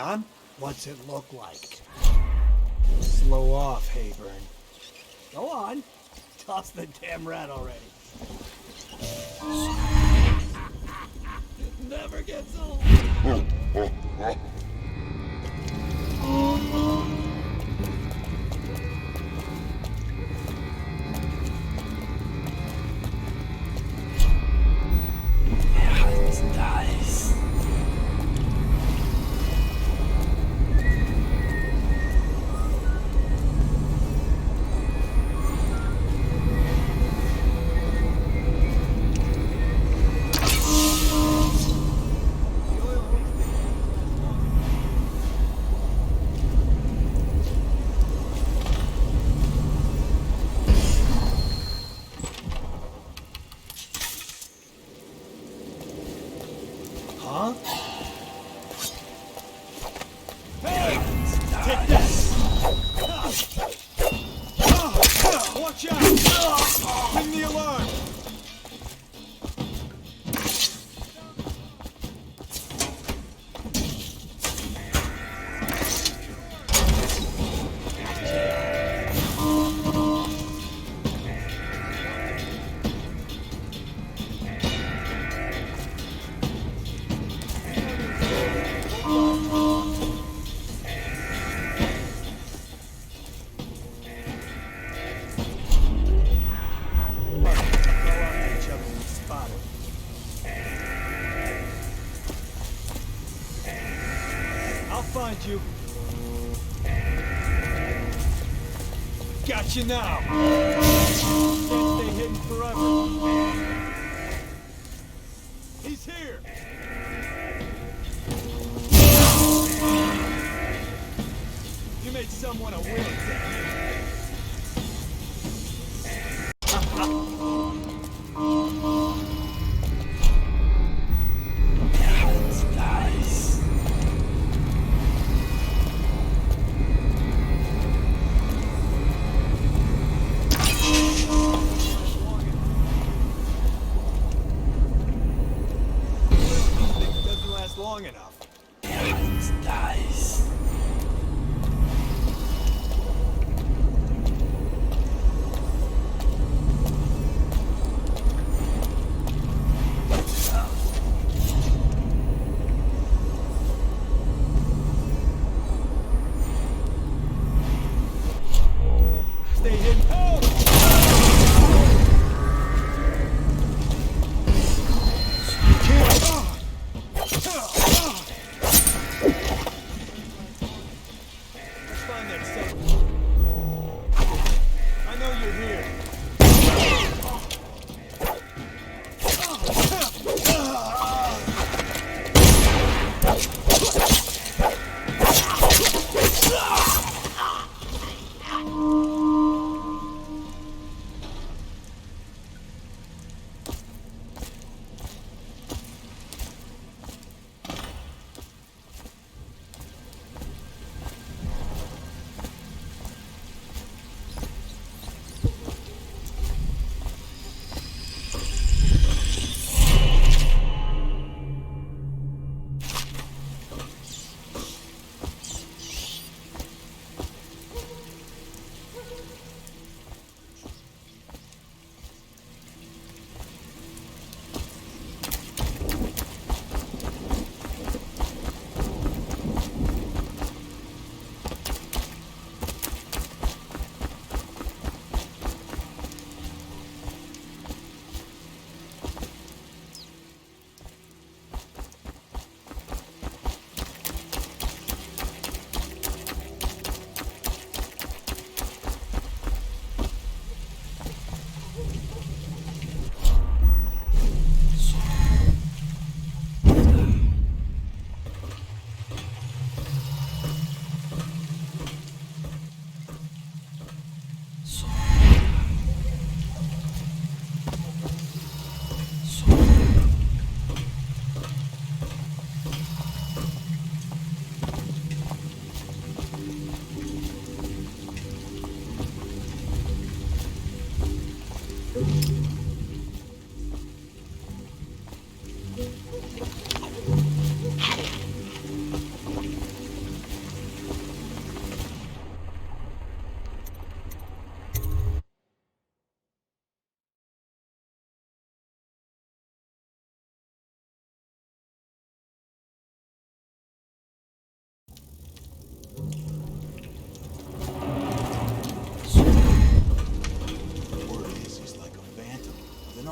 S5: John, what's it look like? Slow off, Hayburn.
S20: Go on. Toss the damn rat already. It never gets old.
S4: Nice.
S5: Huh? Hey! Take this! Watch out! Ring the alarm! I'll find you. Got you now. Can't stay hidden forever. He's here. You made someone a will, damn you.
S4: Nice.
S5: Doesn't last long enough.
S4: Nice.
S5: Stay hidden. Oh! Let's find that son. I know you're here.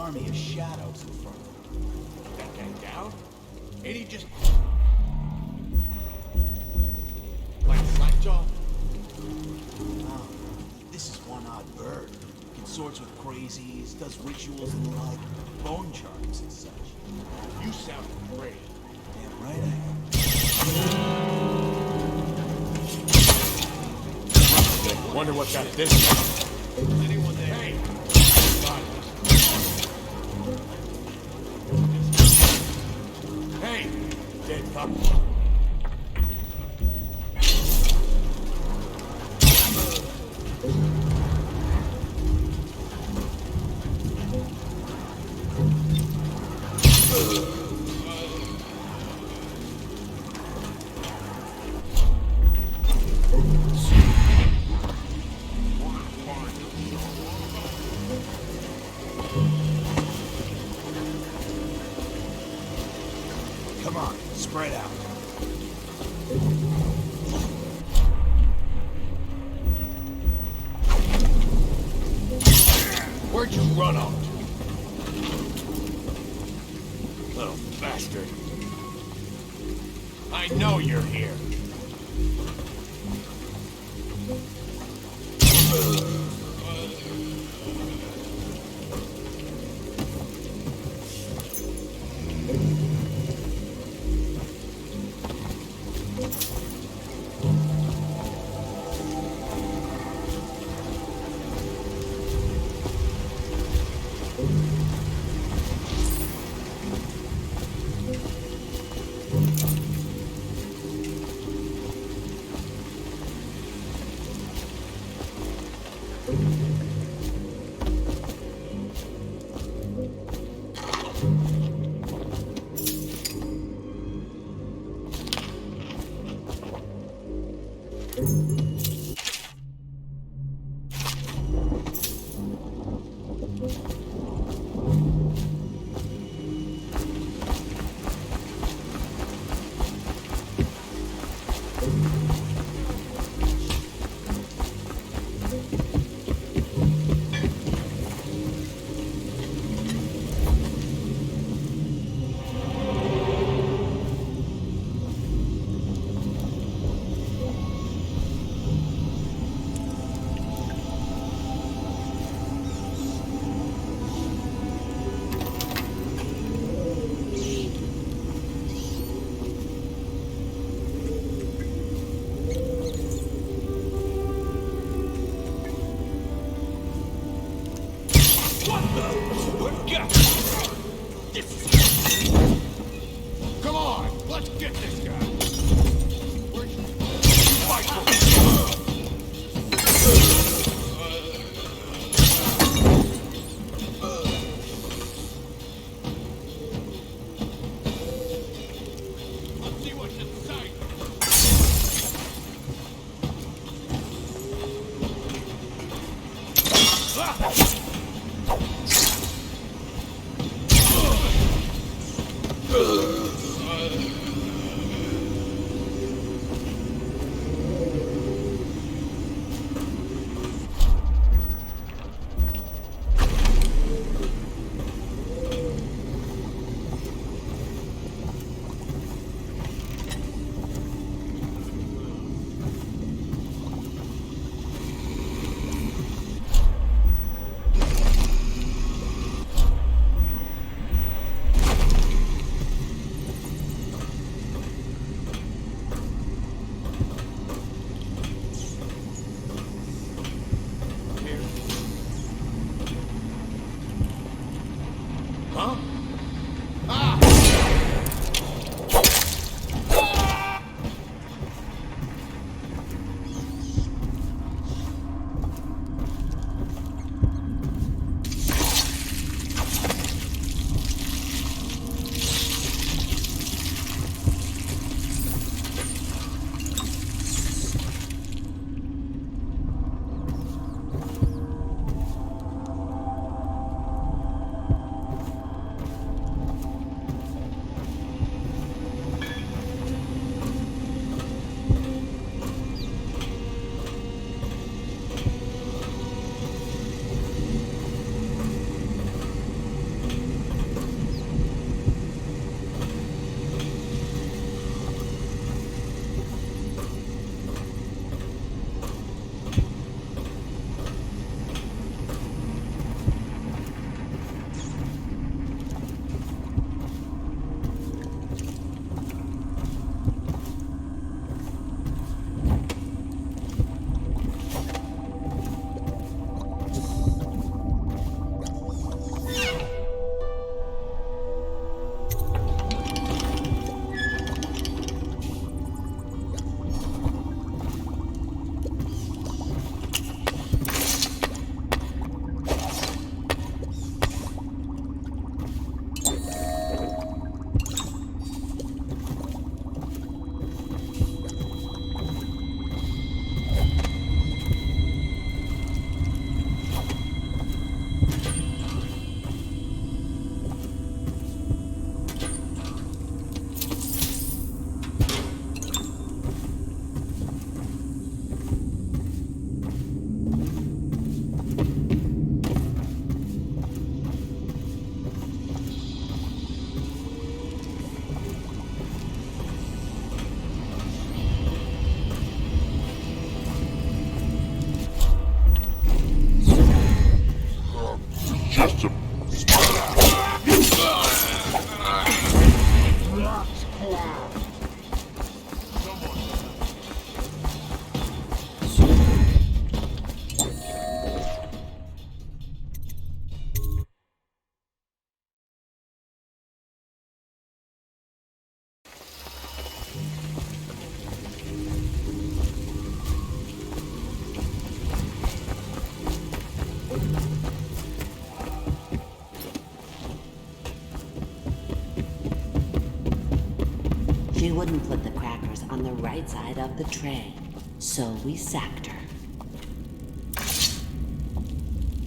S19: army of shadows in front of him. That guy down? Ain't he just... like Slackjaw? Oh, this is one odd bird. Consorts with crazies, does rituals and the like, bone charms and such. You sound great. Damn right I am.
S3: Wonder what got this.
S19: Anyone there? Hey! Hey! Dead fuck. Come on, spread out.
S3: Where'd you run off to?
S19: Little bastard.
S3: I know you're here.
S18: wouldn't put the crackers on the right side of the tray, so we sacked her.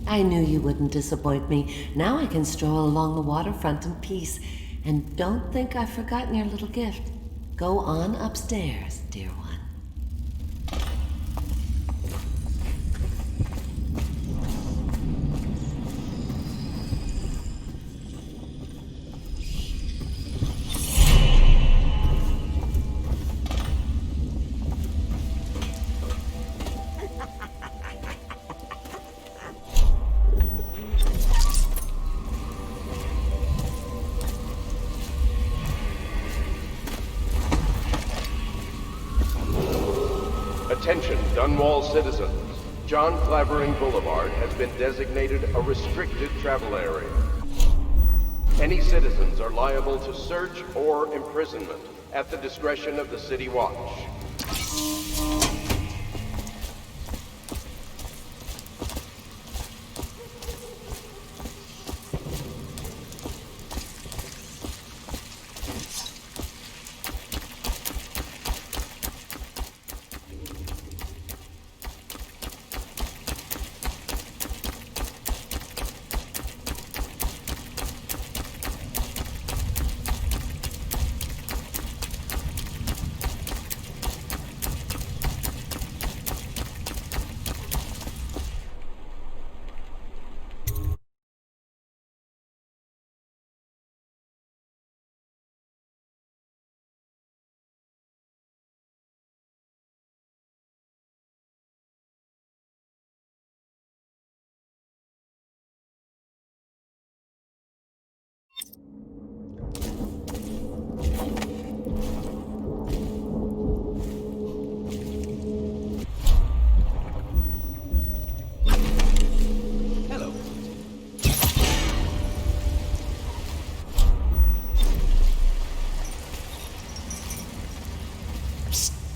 S18: I knew you wouldn't disappoint me. Now I can stroll along the waterfront in peace. And don't think I've forgotten your little gift. Go on upstairs, dear one.
S10: Attention, Dunwall citizens. John Clavering Boulevard has been designated a restricted travel area. Any citizens are liable to search or imprisonment at the discretion of the City Watch.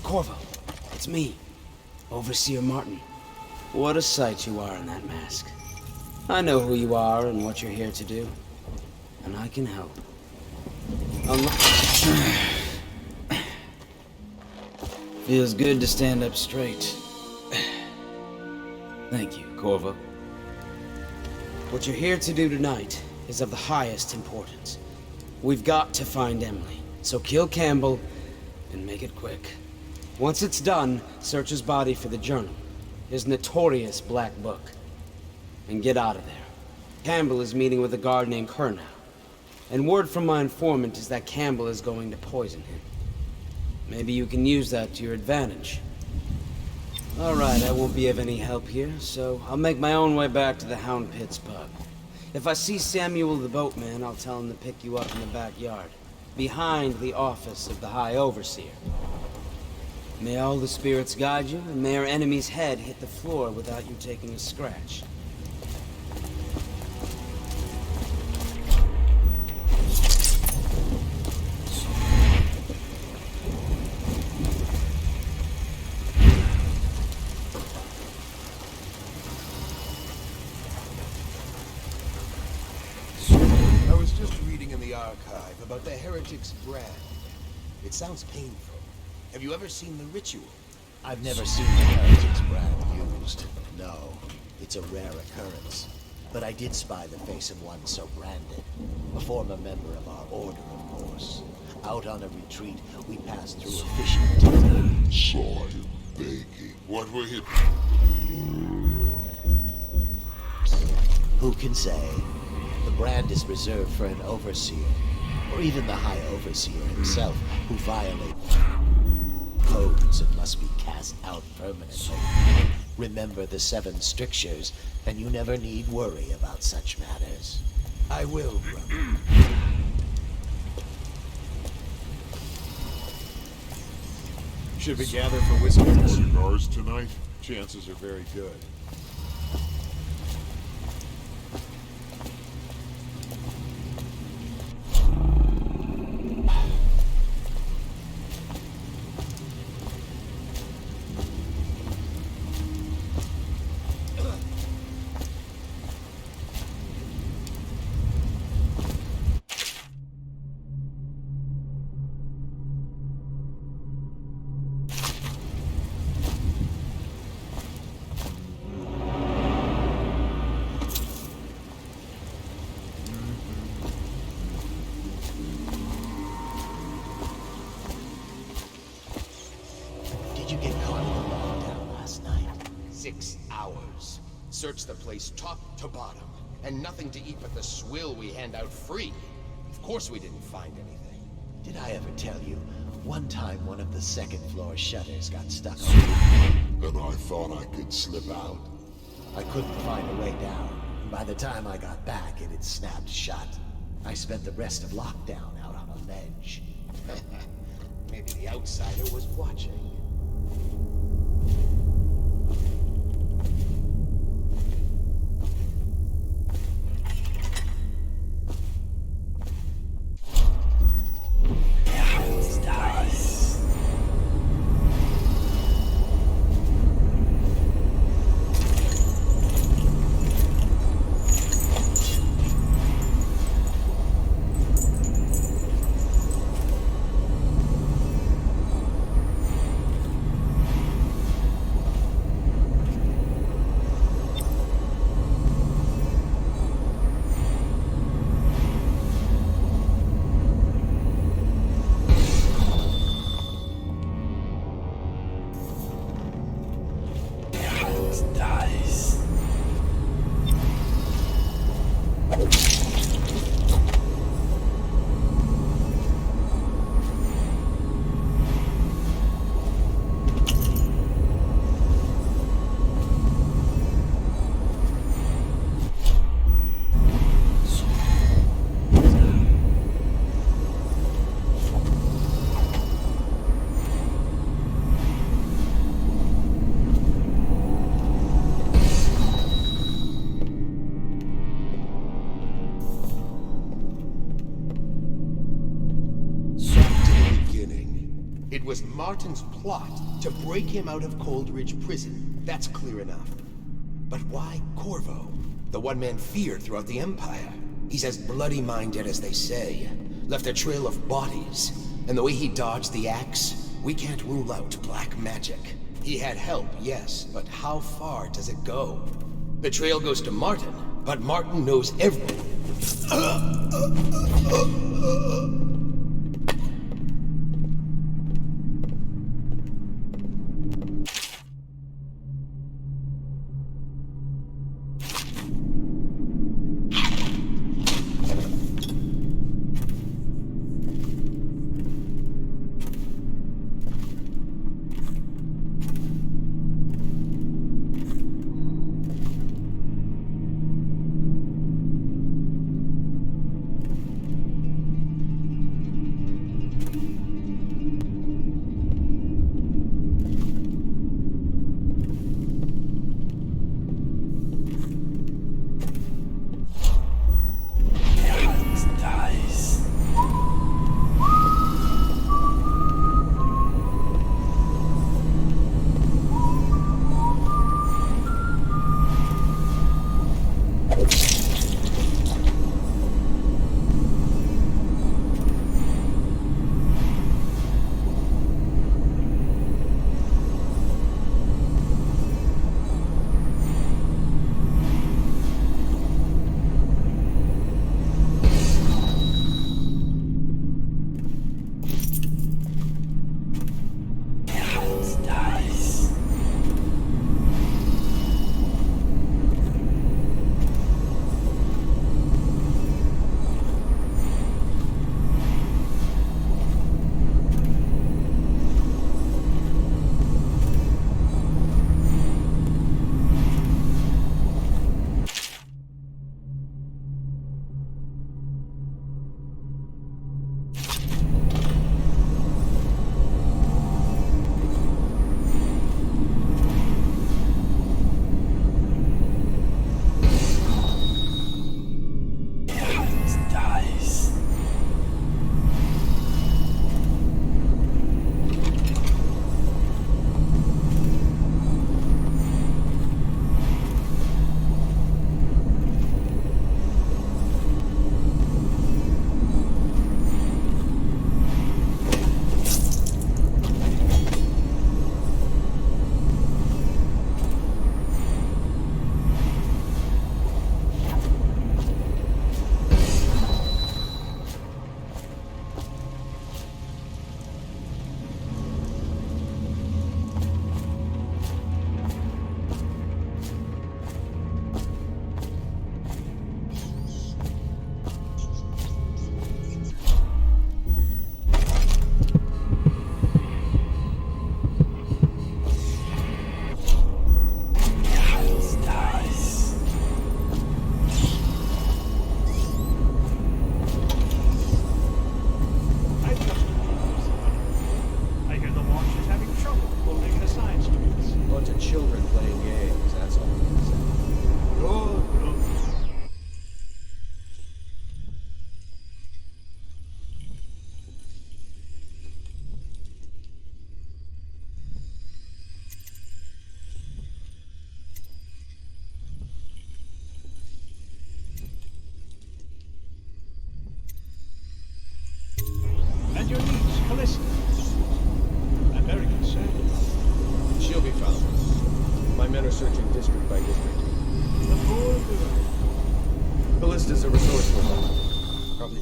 S20: Corvo, it's me, Overseer Martin. What a sight you are in that mask. I know who you are and what you're here to do, and I can help. Feels good to stand up straight. Thank you, Corvo. What you're here to do tonight is of the highest importance. We've got to find Emily, so kill Campbell and make it quick. Once it's done, search his body for the journal, his notorious black book, and get out of there. Campbell is meeting with a guard named Kernow, and word from my informant is that Campbell is going to poison him. Maybe you can use that to your advantage. All right, I won't be of any help here, so I'll make my own way back to the Hound Pit's pub. If I see Samuel the boatman, I'll tell him to pick you up in the backyard, behind the office of the High Overseer. May all the spirits guide you, and may our enemy's head hit the floor without you taking a scratch.
S19: I was just reading in the archive about the Heretic's brand. It sounds painful. Have you ever seen the ritual?
S8: I've never seen the Heretic's brand used. No, it's a rare occurrence. But I did spy the face of one so branded. A former member of our order, of course. Out on a retreat, we passed through a fishing town.
S6: Saw him begging. What were his...
S8: Who can say? The brand is reserved for an overseer, or even the High Overseer himself, who violates codes and must be cast out permanently. Remember the 7 strictures, and you never need worry about such matters.
S19: I will, brother.
S2: Should we gather for whiskey?
S6: Cigars tonight? Chances are very good.
S3: 6 hours. Searched the place top to bottom, and nothing to eat but the swill we hand out free. Of course we didn't find anything.
S8: Did I ever tell you? One time one of the second floor shutters got stuck
S6: And I thought I could slip out.
S8: I couldn't find a way down. By the time I got back, it had snapped shut. I spent the rest of lockdown out on a ledge.
S3: Maybe the outsider was watching. It was Martin's plot to break him out of Coldridge Prison. That's clear enough. But why Corvo? The one man feared throughout the Empire. He's as bloody-minded as they say. Left a trail of bodies. And the way he dodged the axe, we can't rule out black magic. He had help, yes, but how far does it go? The trail goes to Martin, but Martin knows everything.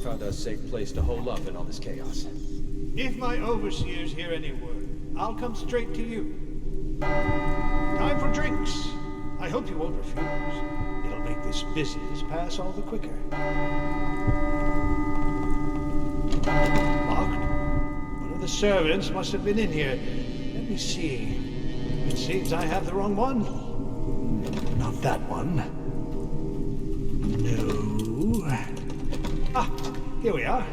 S10: found a safe place to hole up in all this chaos.
S7: If my overseers hear any word, I'll come straight to you. Time for drinks. I hope you won't refuse. It'll make this business pass all the quicker. Locked? One of the servants must have been in here. Let me see. It seems I have the wrong one. Not that one. No. Ah, here we are.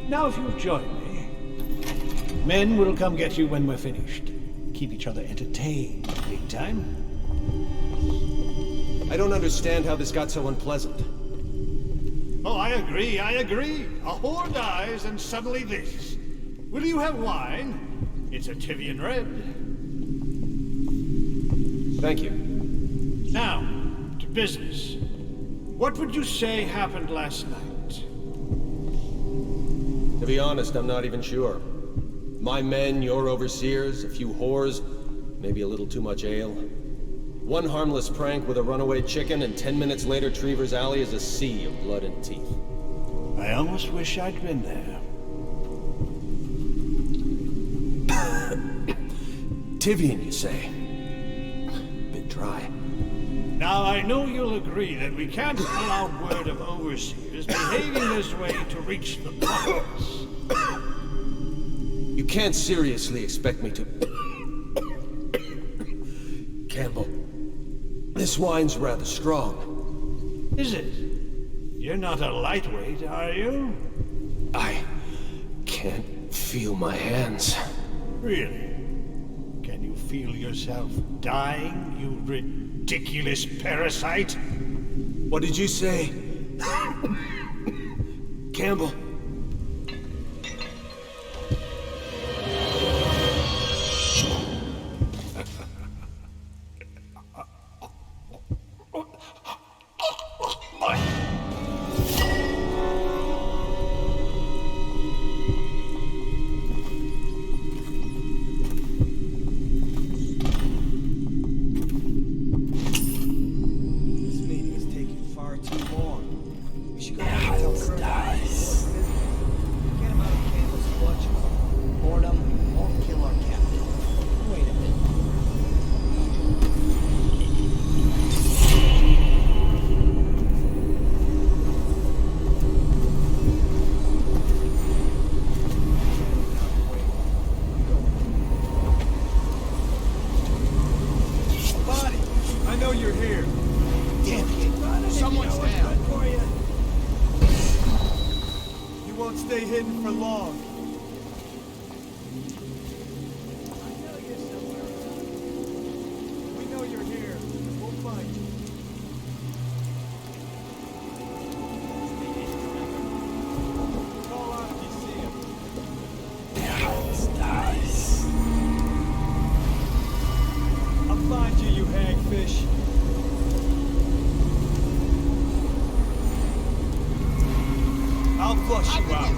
S7: Now if you'll join me. Men will come get you when we're finished. Keep each other entertained, big time.
S10: I don't understand how this got so unpleasant.
S7: Oh, I agree. A whore dies and suddenly this. Will you have wine? It's a Tivian red.
S10: Thank you.
S7: Now, to business. What would you say happened last night?
S10: To be honest, I'm not even sure. My men, your overseers, a few whores, maybe a little too much ale. One harmless prank with a runaway chicken, and 10 minutes later, Trevor's Alley is a sea of blood and teeth.
S7: I almost wish I'd been there.
S10: Tivian, you say? Bit dry.
S7: Now, I know you'll agree that we can't allow word of overseers behaving this way to reach the province.
S10: You can't seriously expect me to... Campbell, this wine's rather strong.
S7: Is it? You're not a lightweight, are you?
S10: I can't feel my hands.
S7: Really? Can you feel yourself dying, you ridiculous parasite?
S10: What did you say? Campbell.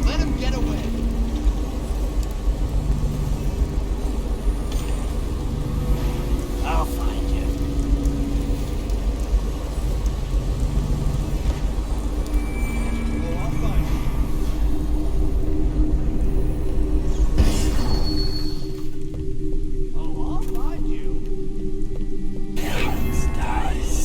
S3: Let him get away.
S7: I'll find you. Oh, I'll find you. Oh, I'll find you.
S4: It's nice.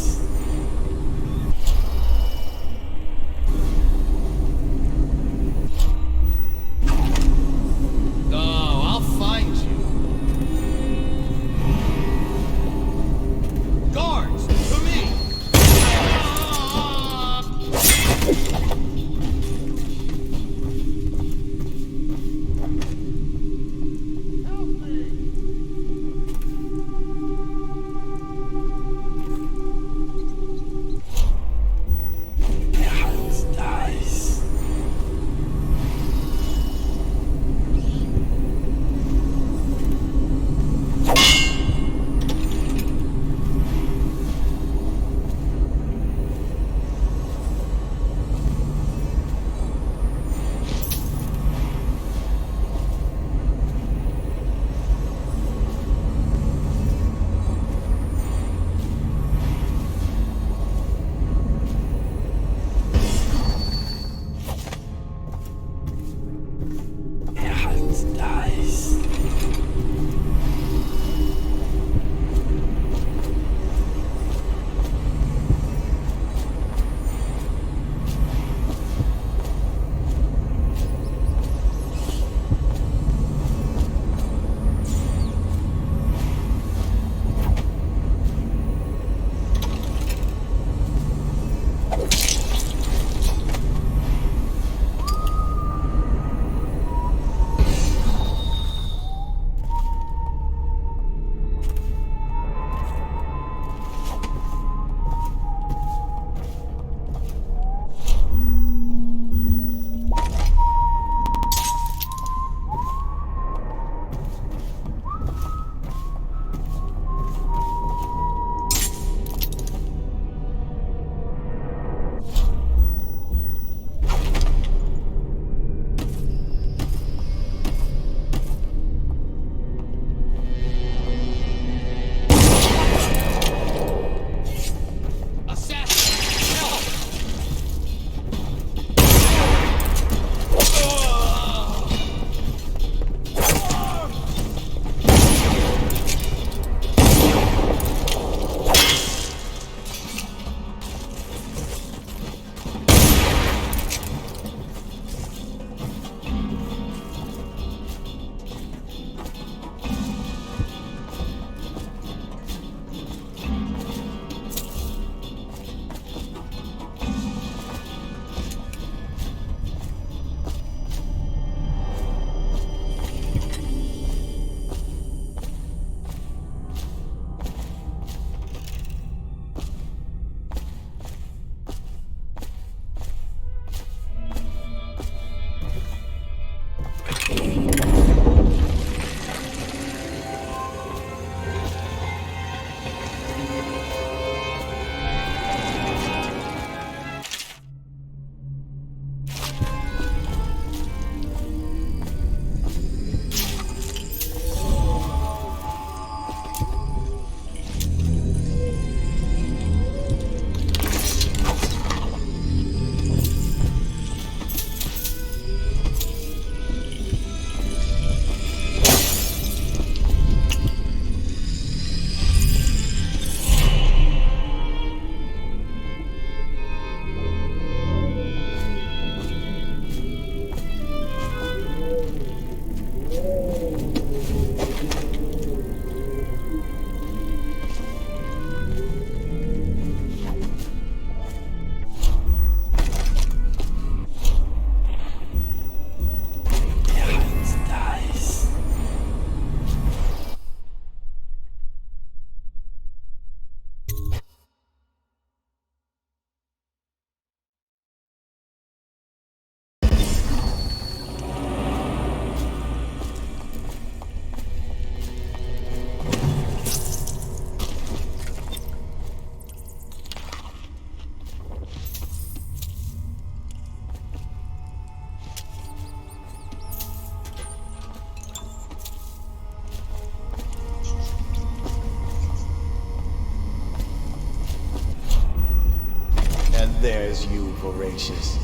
S3: There's you, Voracious.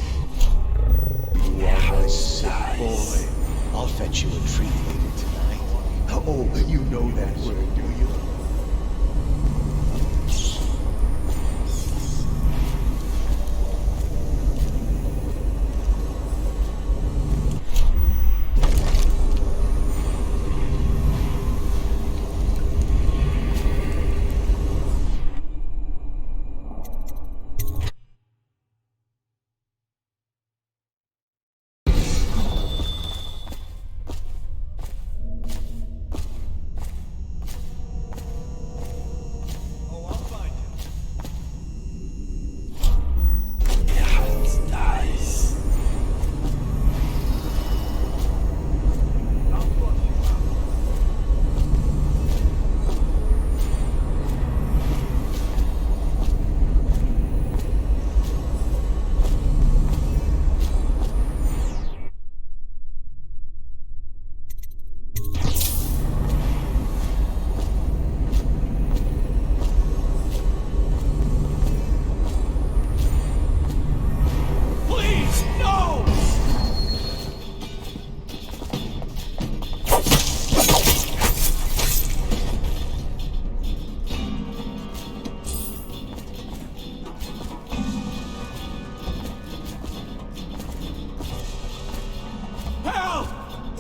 S3: You are my sick boy. I'll fetch you a treat later tonight. Oh, you know that word, do you?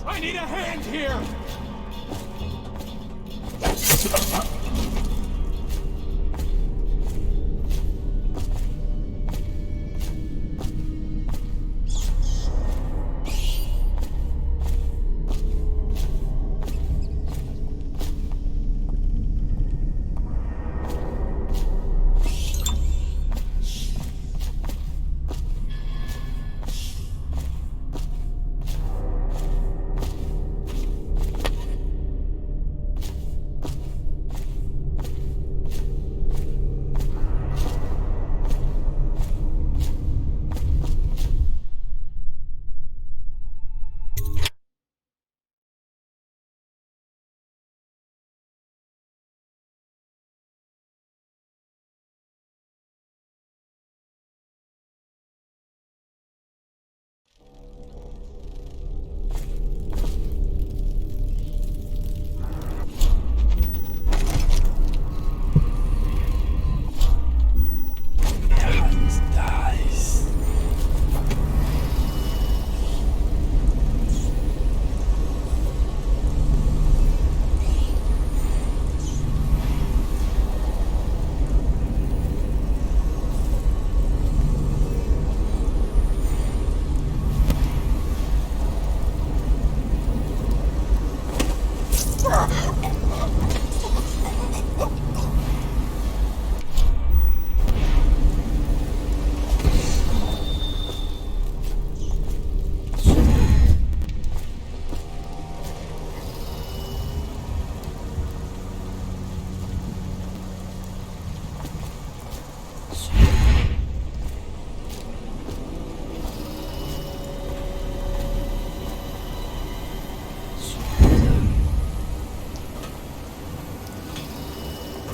S19: I need a hand here!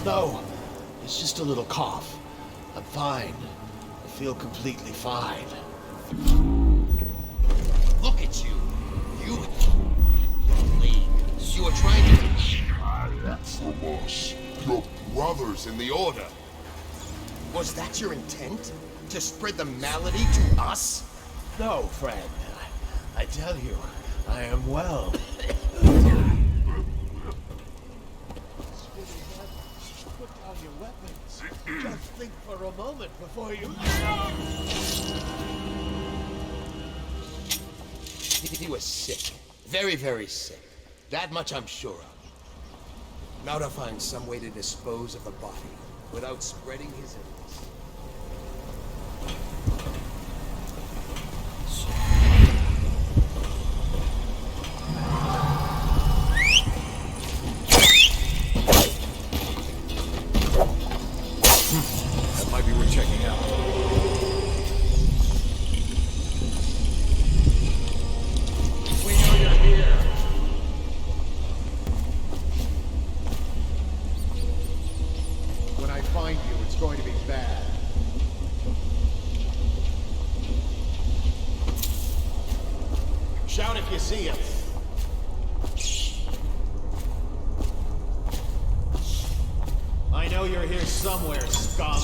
S3: No, it's just a little cough. I'm fine. I feel completely fine.
S19: Look at you! You... You are trying to...
S6: From us, your brothers in the Order.
S3: Was that your intent? To spread the malady to us? No, friend. I tell you, I am well. Put down your weapons. Just think for a moment before you... He was sick. Very, very sick. That much I'm sure of. Now to find some way to dispose of the body without spreading his illness.
S19: That might be worth checking out. We know you're here.
S3: When I find you, it's going to be bad.
S19: see you. I know you're here somewhere, scum.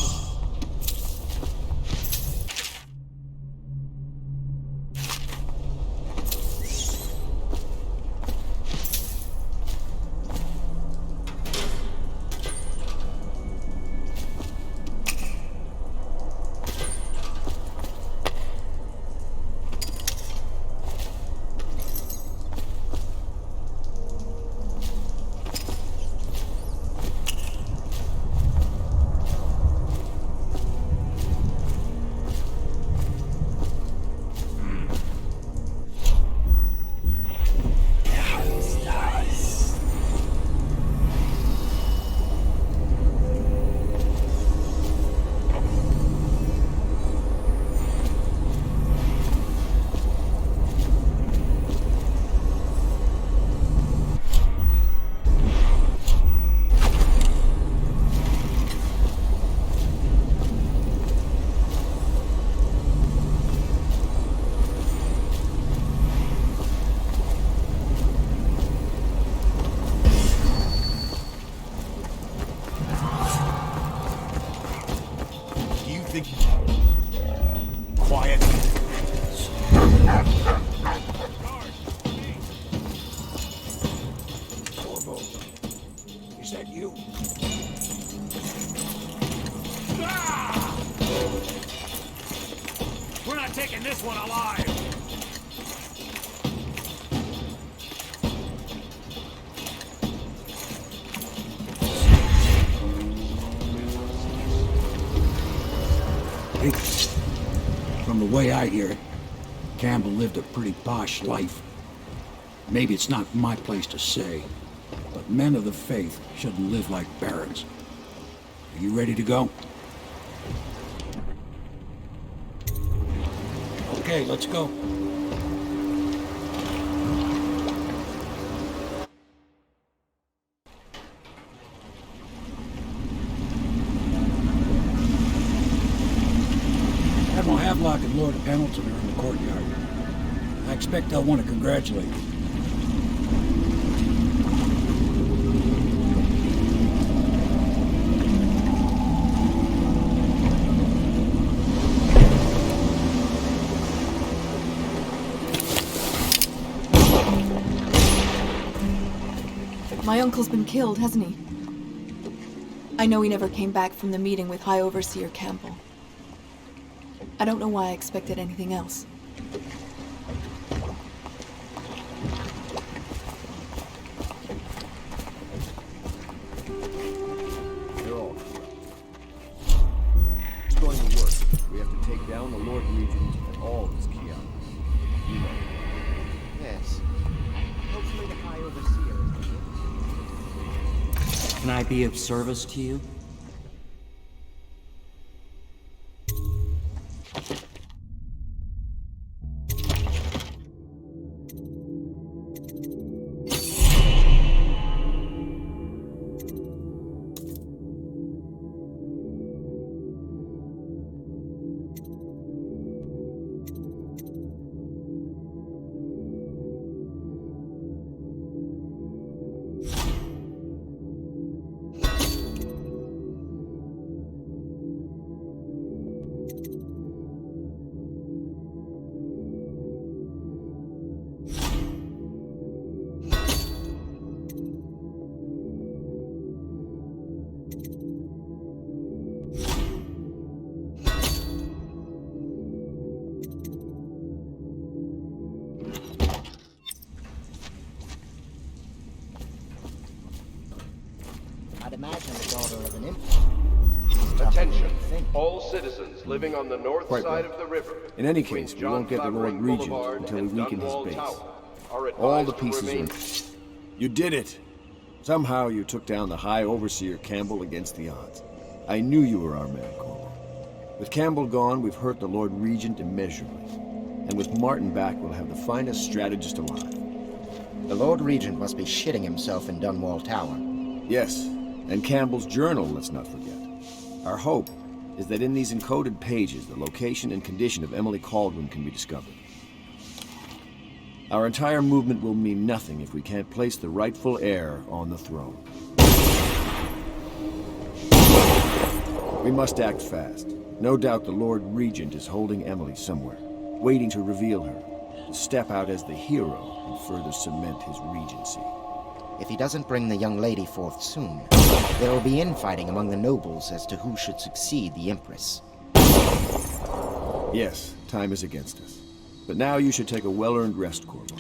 S19: Quiet.
S17: Corvo, is that you?
S7: We're not taking this one alive!
S17: From the way I hear it, Campbell lived a pretty posh life. Maybe it's not my place to say, but men of the faith shouldn't live like barons. Are you ready to go? Okay, let's go. Admiral Havelock and Lord Pendleton are in the courtyard. I expect they'll want to congratulate you.
S13: My uncle's been killed, hasn't he? I know he never came back from the meeting with High Overseer Campbell. I don't know why I expected anything else.
S2: They're all correct. It's going to work. We have to take down the Lord Regent and all his kiosks. You know.
S20: Yes. Hopefully the High Overseer is...
S12: Can I be of service to you?
S11: I'd imagine the daughter of an imp.
S10: Attention, all citizens living on the north
S2: Quite
S10: side
S2: right.
S10: of the river.
S2: In any case, we won't get the Lord Regent until we weaken his base. All the pieces are in. You did it! Somehow you took down the High Overseer Campbell against the odds. I knew you were our man, Corvo. With Campbell gone, we've hurt the Lord Regent immeasurably. And with Martin back, we'll have the finest strategist alive.
S11: The Lord Regent must be shitting himself in Dunwall Tower.
S2: Yes, and Campbell's journal, let's not forget. Our hope is that in these encoded pages, the location and condition of Emily Caldwin can be discovered. Our entire movement will mean nothing if we can't place the rightful heir on the throne. We must act fast. No doubt the Lord Regent is holding Emily somewhere, waiting to reveal her, to step out as the hero and further cement his regency.
S11: If he doesn't bring the young lady forth soon, there will be infighting among the nobles as to who should succeed the Empress.
S2: Yes, time is against us. But now you should take a well-earned rest, Corvo.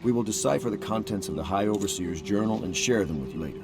S2: We will decipher the contents of the High Overseer's journal and share them with you later.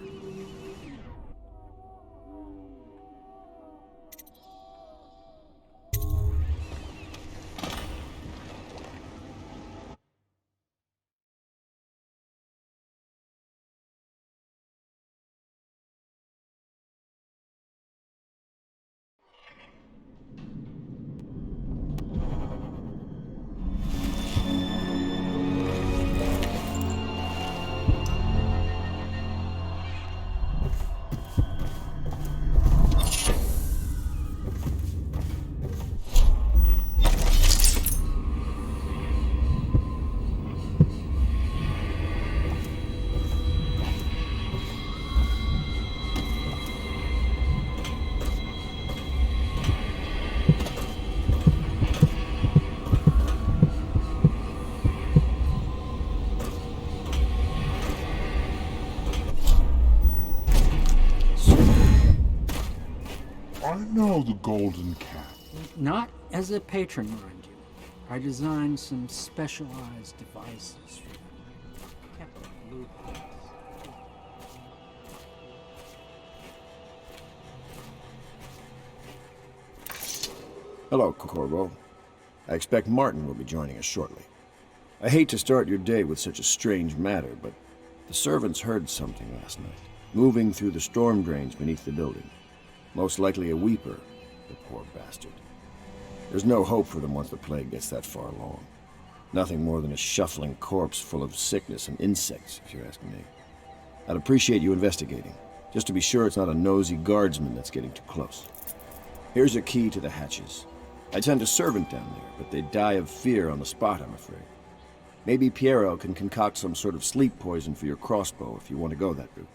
S6: I know the golden cat.
S12: Not as a patron, mind you. I designed some specialized devices for them. Kept loopholes.
S2: Hello, Corvo. I expect Martin will be joining us shortly. I hate to start your day with such a strange matter, but the servants heard something last night, moving through the storm drains beneath the building. Most likely a weeper, the poor bastard. There's no hope for them once the plague gets that far along. Nothing more than a shuffling corpse full of sickness and insects, if you're asking me. I'd appreciate you investigating, just to be sure it's not a nosy guardsman that's getting too close. Here's a key to the hatches. I'd send a servant down there, but they'd die of fear on the spot, I'm afraid. Maybe Piero can concoct some sort of sleep poison for your crossbow if you want to go that route.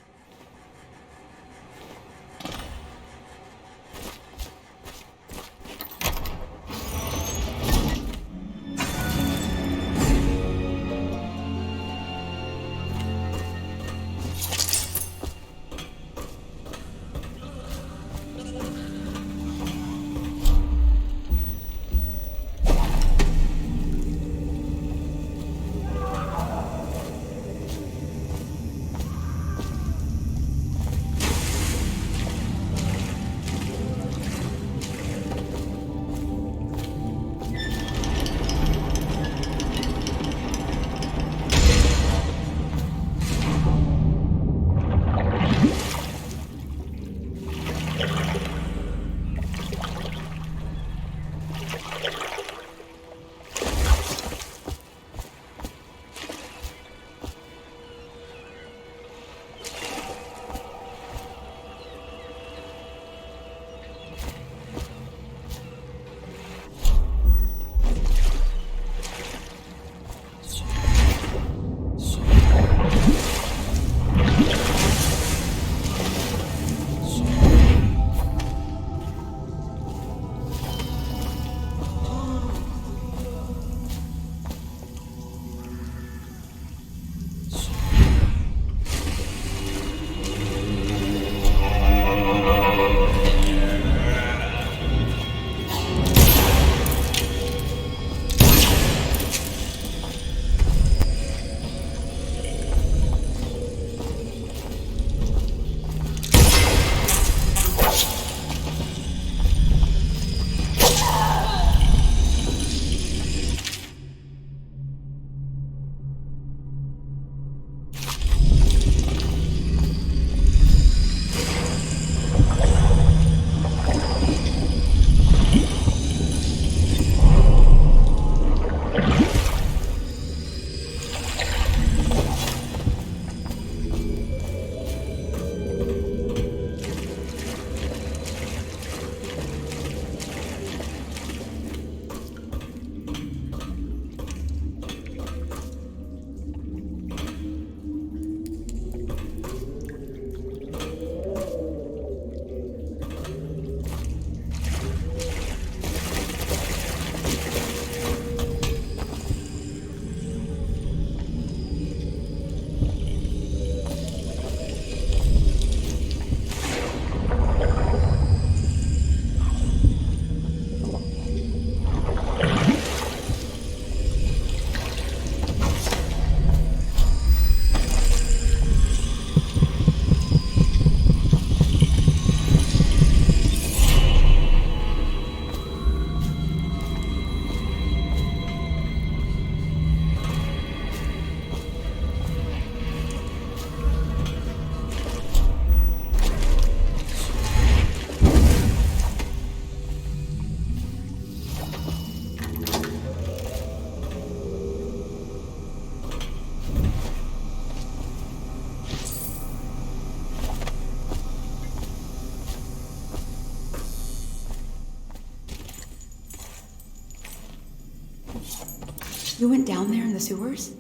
S14: You went down there in the sewers?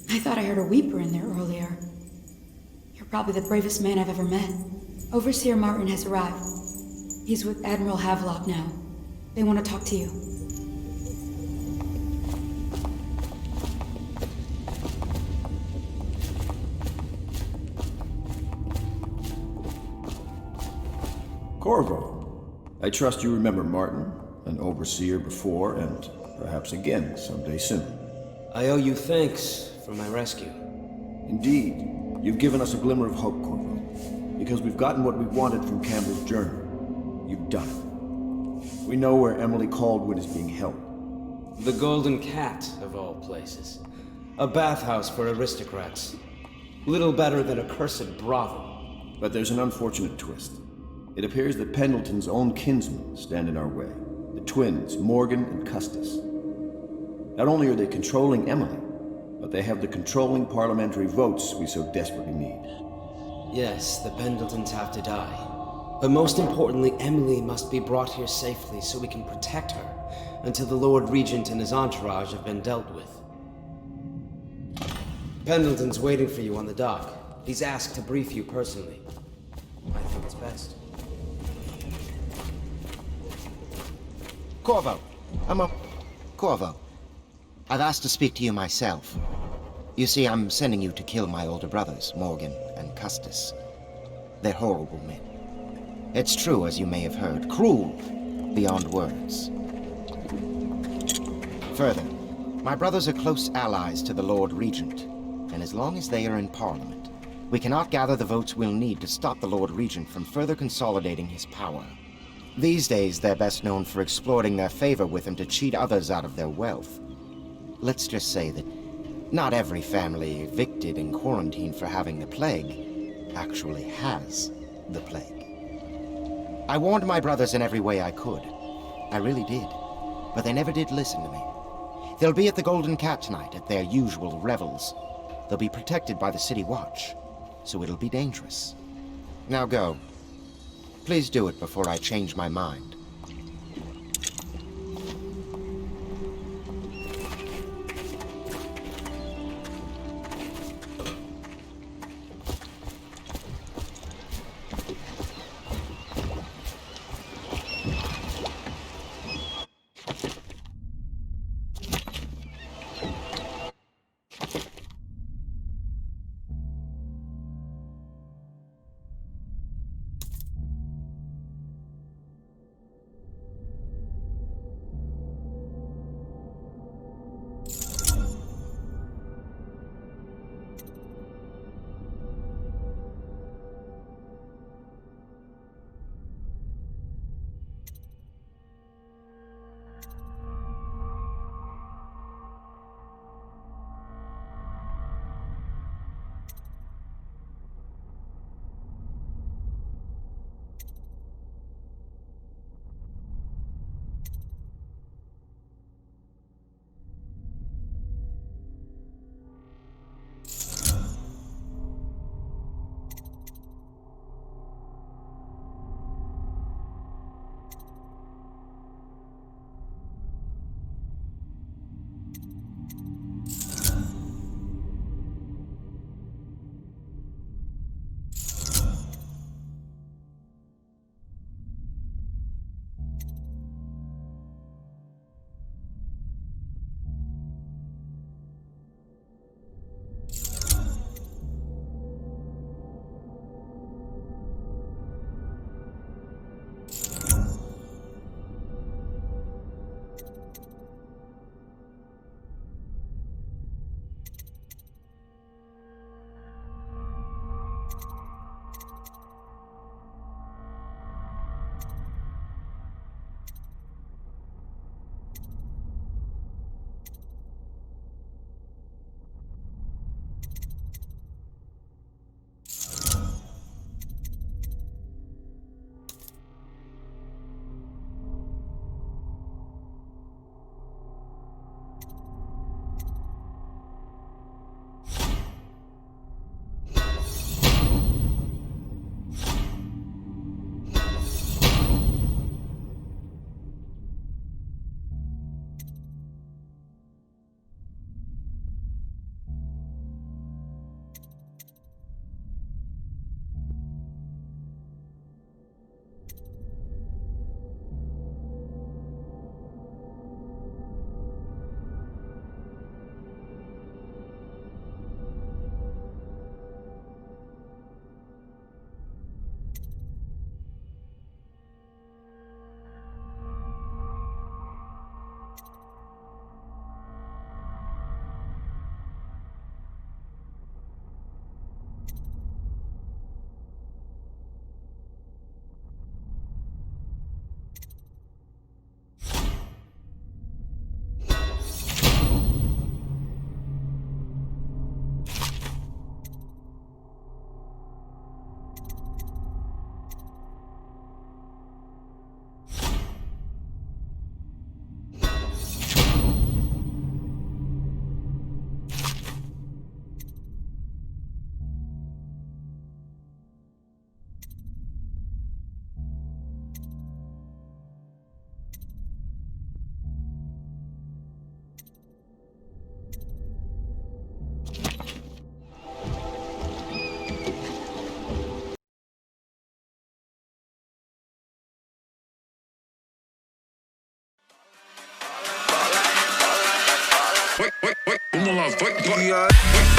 S14: I thought I heard a weeper in there earlier. You're probably the bravest man I've ever met. Overseer Martin has arrived. He's with Admiral Havelock now. They want to talk to you.
S2: Corvo, I trust you remember Martin, an overseer before, and perhaps again someday soon.
S20: I owe you thanks for my rescue.
S2: Indeed, you've given us a glimmer of hope, Corvo, because we've gotten what we wanted from Campbell's journal. You've done it. We know where Emily Caldwin is being held.
S20: The Golden Cat, of all places. A bathhouse for aristocrats. Little better than a cursed brothel.
S2: But there's an unfortunate twist. It appears that Pendleton's own kinsmen stand in our way. The twins, Morgan and Custis. Not only are they controlling Emily, but they have the controlling parliamentary votes we so desperately need.
S20: Yes, the Pendletons have to die. But most importantly, Emily must be brought here safely so we can protect her until the Lord Regent and his entourage have been dealt with. Pendleton's waiting for you on the dock. He's asked to brief you personally. I think it's best.
S11: Corvo, Corvo, I've asked to speak to you myself. You see, I'm sending you to kill my older brothers, Morgan and Custis. They're horrible men. It's true, as you may have heard, cruel beyond words. Further, my brothers are close allies to the Lord Regent, and as long as they are in Parliament, we cannot gather the votes we'll need to stop the Lord Regent from further consolidating his power. These days, they're best known for exploiting their favor with him to cheat others out of their wealth. Let's just say that not every family evicted and quarantined for having the plague actually has the plague. I warned my brothers in every way I could. I really did. But they never did listen to me. They'll be at the Golden Cat tonight at their usual revels. They'll be protected by the City Watch, so it'll be dangerous. Now go. Please do it before I change my mind.
S9: Come on, fight.